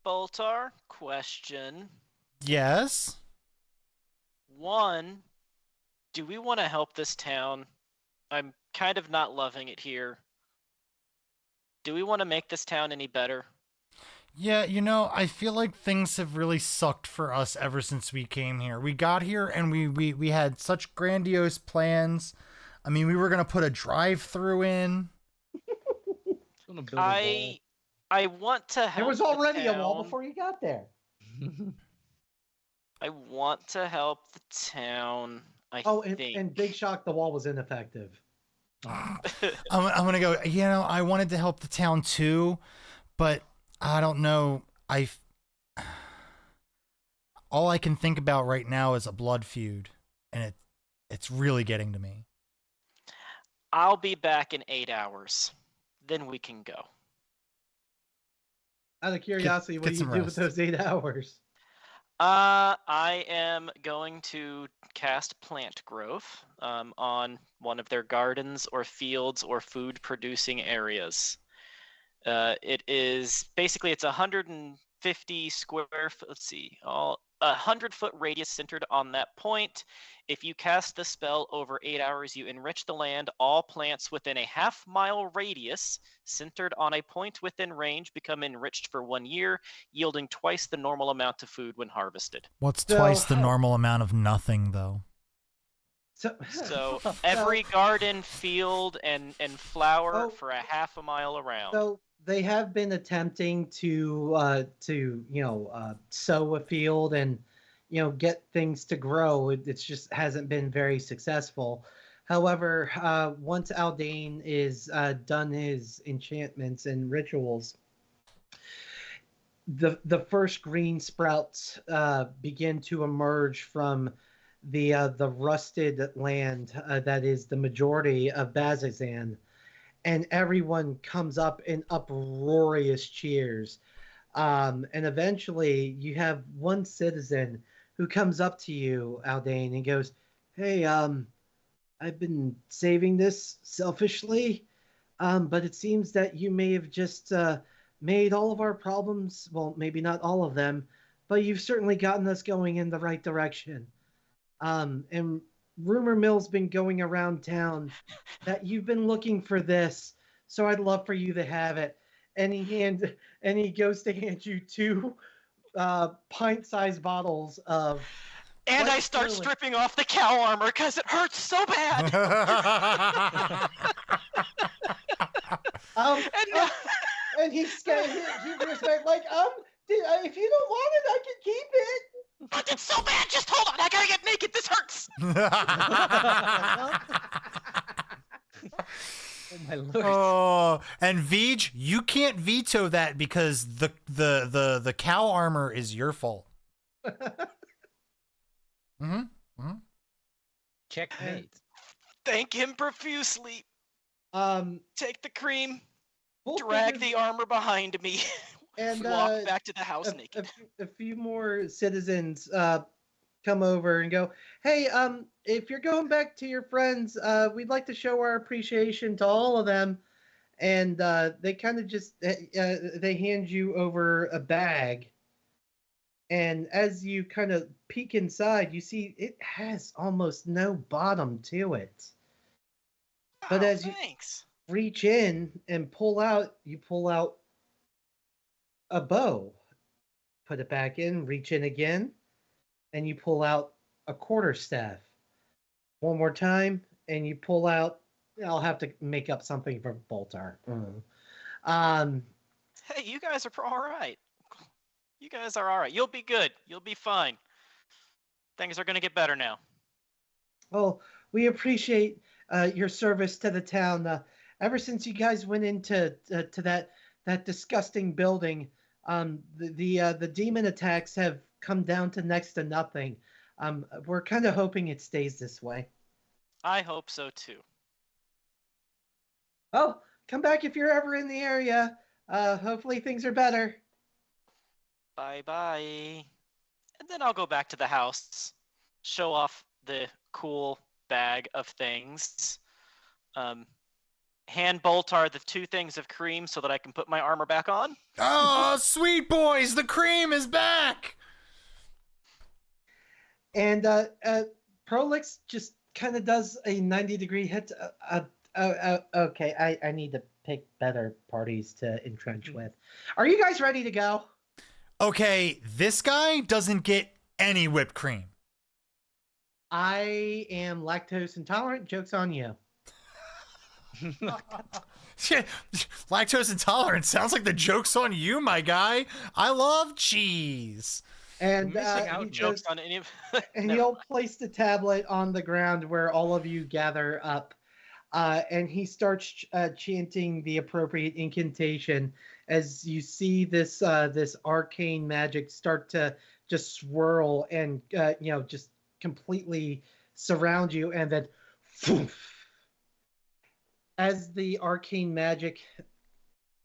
Boltar, question. Yes. One, do we want to help this town? I'm kind of not loving it here. Do we want to make this town any better? Yeah, I feel like things have really sucked for us ever since we came here. We got here and we had such grandiose plans. I mean, we were going to put a drive-through in. I want to help. There was already the a wall town. before you got there. I want to help the town. I think. And big shock, the wall was ineffective. I'm going to go, I wanted to help the town too, but I don't know. All I can think about right now is a blood feud, and it's really getting to me. I'll be back in 8 hours. then we can go. Out of curiosity, what get do you some do with rest. those 8 hours? I am going to cast plant growth on one of their gardens or fields or food producing areas. It is basically it's 150 square foot. Let's see, 100-foot radius centered on that point. If you cast the spell over 8 hours, you enrich the land. All plants within a half-mile radius centered on a point within range become enriched for 1 year, yielding twice the normal amount of food when harvested. What's So- twice the normal amount of nothing, though? So every garden, field, and flower Oh. for a half a mile around. So they have been attempting to sow a field and get things to grow. It's just hasn't been very successful. However, once Aldain is done his enchantments and rituals, the first green sprouts begin to emerge from the rusted land that is the majority of Bazazan, and everyone comes up in uproarious cheers. And eventually, you have one citizen who comes up to you, Aldain, and goes, "Hey, I've been saving this selfishly, but it seems that you may have just made all of our problems, well, maybe not all of them, but you've certainly gotten us going in the right direction. And rumor mill's been going around town that you've been looking for this, so I'd love for you to have it." And he goes to hand you 2 pint-sized bottles of. And white I start sterling. stripping off the cow armor because it hurts so bad. And now- And he's scared. He respect like if you don't want it, I can keep it. But it's so bad. Just hold on. I gotta get naked. This hurts. Oh my lord. Oh, and Vij, you can't veto that because the cow armor is your fault. Checkmate. Thank him profusely. Take the cream. Full Drag figures- the armor behind me. and Walk back to the house naked. a few more citizens come over and go, "Hey, if you're going back to your friends, we'd like to show our appreciation to all of them." And they kind of just they hand you over a bag, and as you kind of peek inside, you see it has almost no bottom to it. But Oh, as you thanks. reach in and pull out a bow, put it back in, reach in again, and you pull out a quarterstaff. One more time, and you pull out. I'll have to make up something for Boltar. Hey, you guys are all right. You guys are all right. You'll be good. You'll be fine. Things are gonna get better now. Well, we appreciate your service to the town. Ever since you guys went into to that disgusting building, the demon attacks have come down to next to nothing. We're kind of hoping it stays this way. I hope so too. Oh, come back if you're ever in the area. Hopefully things are better. Bye-bye. And then I'll go back to the house, show off the cool bag of things, hand Boltar the 2 things of cream so that I can put my armor back on. Oh, sweet boys, the cream is back. And Prolix just kind of does a 90-degree hit. Okay, I need to pick better parties to entrench with. Are you guys ready to go? Okay, this guy doesn't get any whipped cream. I am lactose intolerant. Joke's on you. Lactose intolerant sounds like the joke's on you, my guy. I love cheese. And Missing out he Jokes goes, on any of and Never he'll mind. place the tablet on the ground where all of you gather up. And he starts chanting the appropriate incantation as you see this this arcane magic start to just swirl and just completely surround you, and then as the arcane magic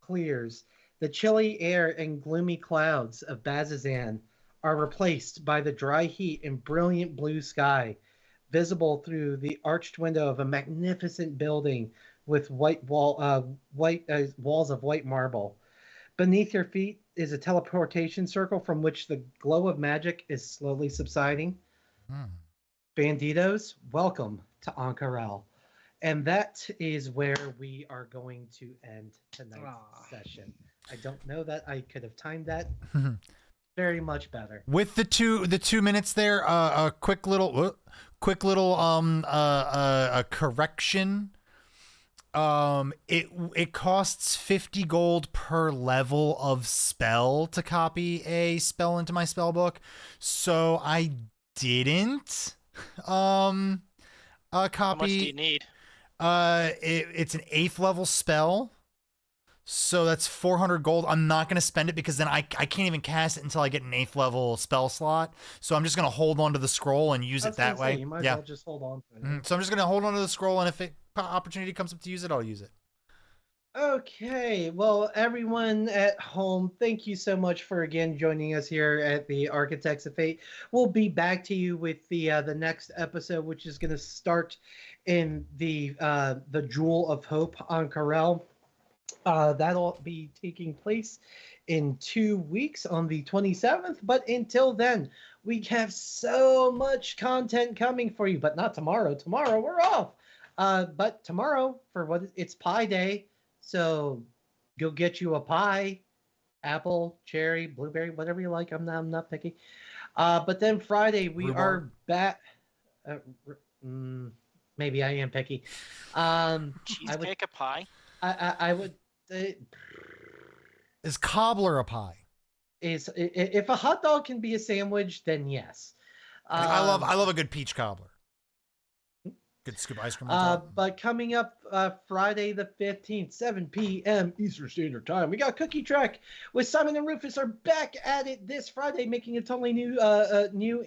clears, the chilly air and gloomy clouds of Bazazan are replaced by the dry heat and brilliant blue sky, visible through the arched window of a magnificent building with white walls of white marble. Beneath your feet is a teleportation circle from which the glow of magic is slowly subsiding. Banditos, welcome to Ankarel. And that is where we are going to end tonight's session. I don't know that I could have timed that very much better. With the 2 minutes there, a quick little correction. It costs 50 gold per level of spell to copy a spell into my spell book, so I didn't copy. How much do you need? It's an 8th level spell, so that's 400 gold. I'm not gonna spend it because then I can't even cast it until I get an 8th level spell slot. So I'm just gonna hold on to the scroll and use it that way. You might as well just hold on to it. So I'm just gonna hold on to the scroll, and if it opportunity comes up to use it, I'll use it. Okay, well, everyone at home, thank you so much for again joining us here at the Architects of Fate. We'll be back to you with the next episode, which is going to start in the Jewel of Hope on Corel. That'll be taking place in 2 weeks on the 27th. But until then, we have so much content coming for you. But not tomorrow. Tomorrow we're off. But tomorrow it's Pie Day. So go get you a pie, apple, cherry, blueberry, whatever you like. I'm not picky. But then Friday we are back. Maybe I am picky. Cheesecake, a pie. I would. Is cobbler a pie? If a hot dog can be a sandwich, then yes. I love a good peach cobbler. Good scoop ice cream on top. But coming up Friday the 15th, 7 p.m. Eastern Standard Time, we got Cookie Trek with Simon and Rufus are back at it this Friday, making a totally new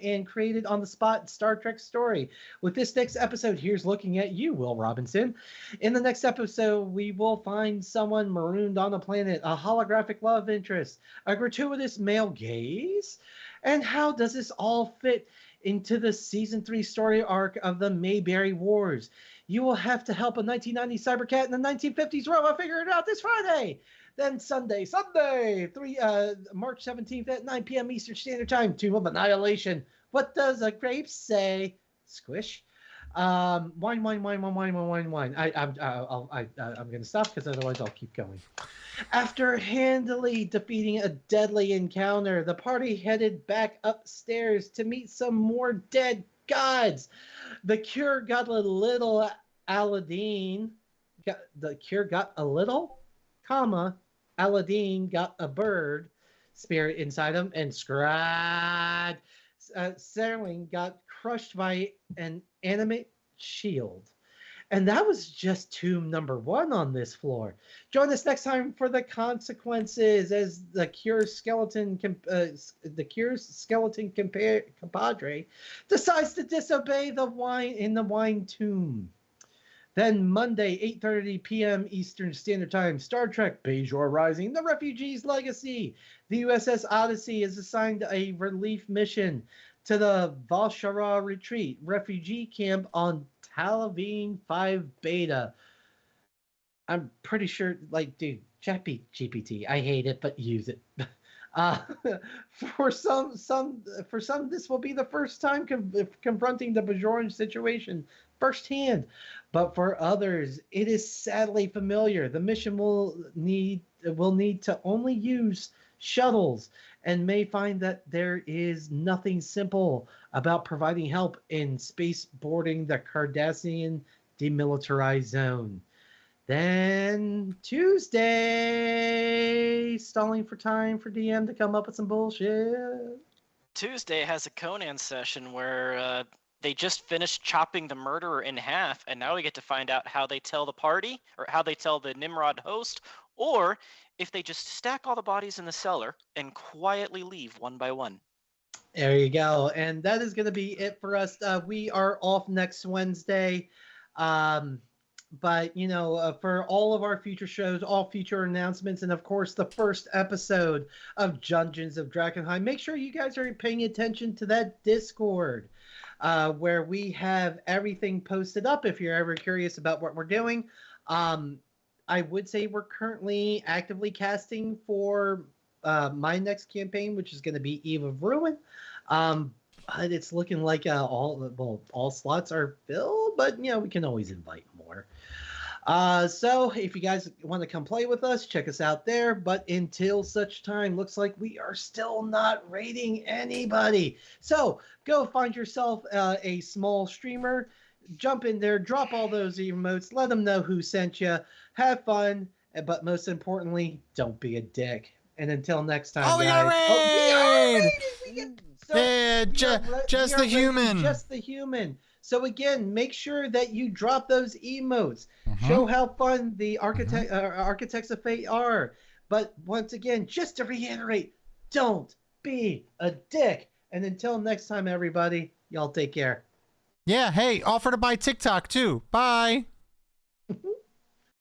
and created on the spot Star Trek story. With this next episode, here's looking at you, Will Robinson. In the next episode, we will find someone marooned on a planet, a holographic love interest, a gratuitous male gaze, and how does this all fit into the season 3 story arc of the Mayberry Wars? You will have to help a 1990s cybercat in the 1950s robot figure it out this Friday. Then Sunday, March 17th at 9 p.m. Eastern Standard Time, Tomb of Annihilation. What does a grape say? Squish. Wine. I'm going to stop because otherwise I'll keep going. After handily defeating a deadly encounter, the party headed back upstairs to meet some more dead gods. The cure got a little Aladdin. The cure got a little, Aladdin got a bird spirit inside him, and Scrag Serling got crushed by an animate shield. And that was just tomb number 1 on this floor. Join us next time for the consequences as the Cure's skeleton compadre decides to disobey the wine in the wine tomb. Then Monday, 8:30 p.m. Eastern Standard Time, Star Trek Bajor Rising, The Refugee's Legacy. The USS Odyssey is assigned a relief mission to the Valshara Retreat refugee camp on Talavine 5 Beta. I'm pretty sure, dude, ChatGPT, I hate it, but use it. For some, this will be the first time confronting the Bajoran situation firsthand. But for others, it is sadly familiar. The mission will need to only use shuttles and may find that there is nothing simple about providing help in space boarding the Cardassian demilitarized zone. Then Tuesday, stalling for time for DM to come up with some bullshit. Tuesday has a Conan session where they just finished chopping the murderer in half, and now we get to find out how they tell the party, or how they tell the Nimrod host, or if they just stack all the bodies in the cellar and quietly leave one by one. There you go. And that is going to be it for us. We are off next Wednesday. But, for all of our future shows, all future announcements, and of course, the first episode of Dungeons of Drakenheim, make sure you guys are paying attention to that Discord, where we have everything posted up if you're ever curious about what we're doing. I would say we're currently actively casting for my next campaign, which is going to be Eve of Ruin. But it's looking like all slots are filled, but we can always invite more. So if you guys want to come play with us, check us out there. But until such time, looks like we are still not rating anybody. So go find yourself a small streamer, jump in there, drop all those emotes, let them know who sent you, have fun, but most importantly, don't be a dick. And until next time, we guys. got raid! Yeah, just the human. Just the human. So again, make sure that you drop those emotes. Show how fun the Architects of Fate are. But once again, just to reiterate, don't be a dick. And until next time, everybody, y'all take care. Yeah, hey, offer to buy TikTok too. Bye.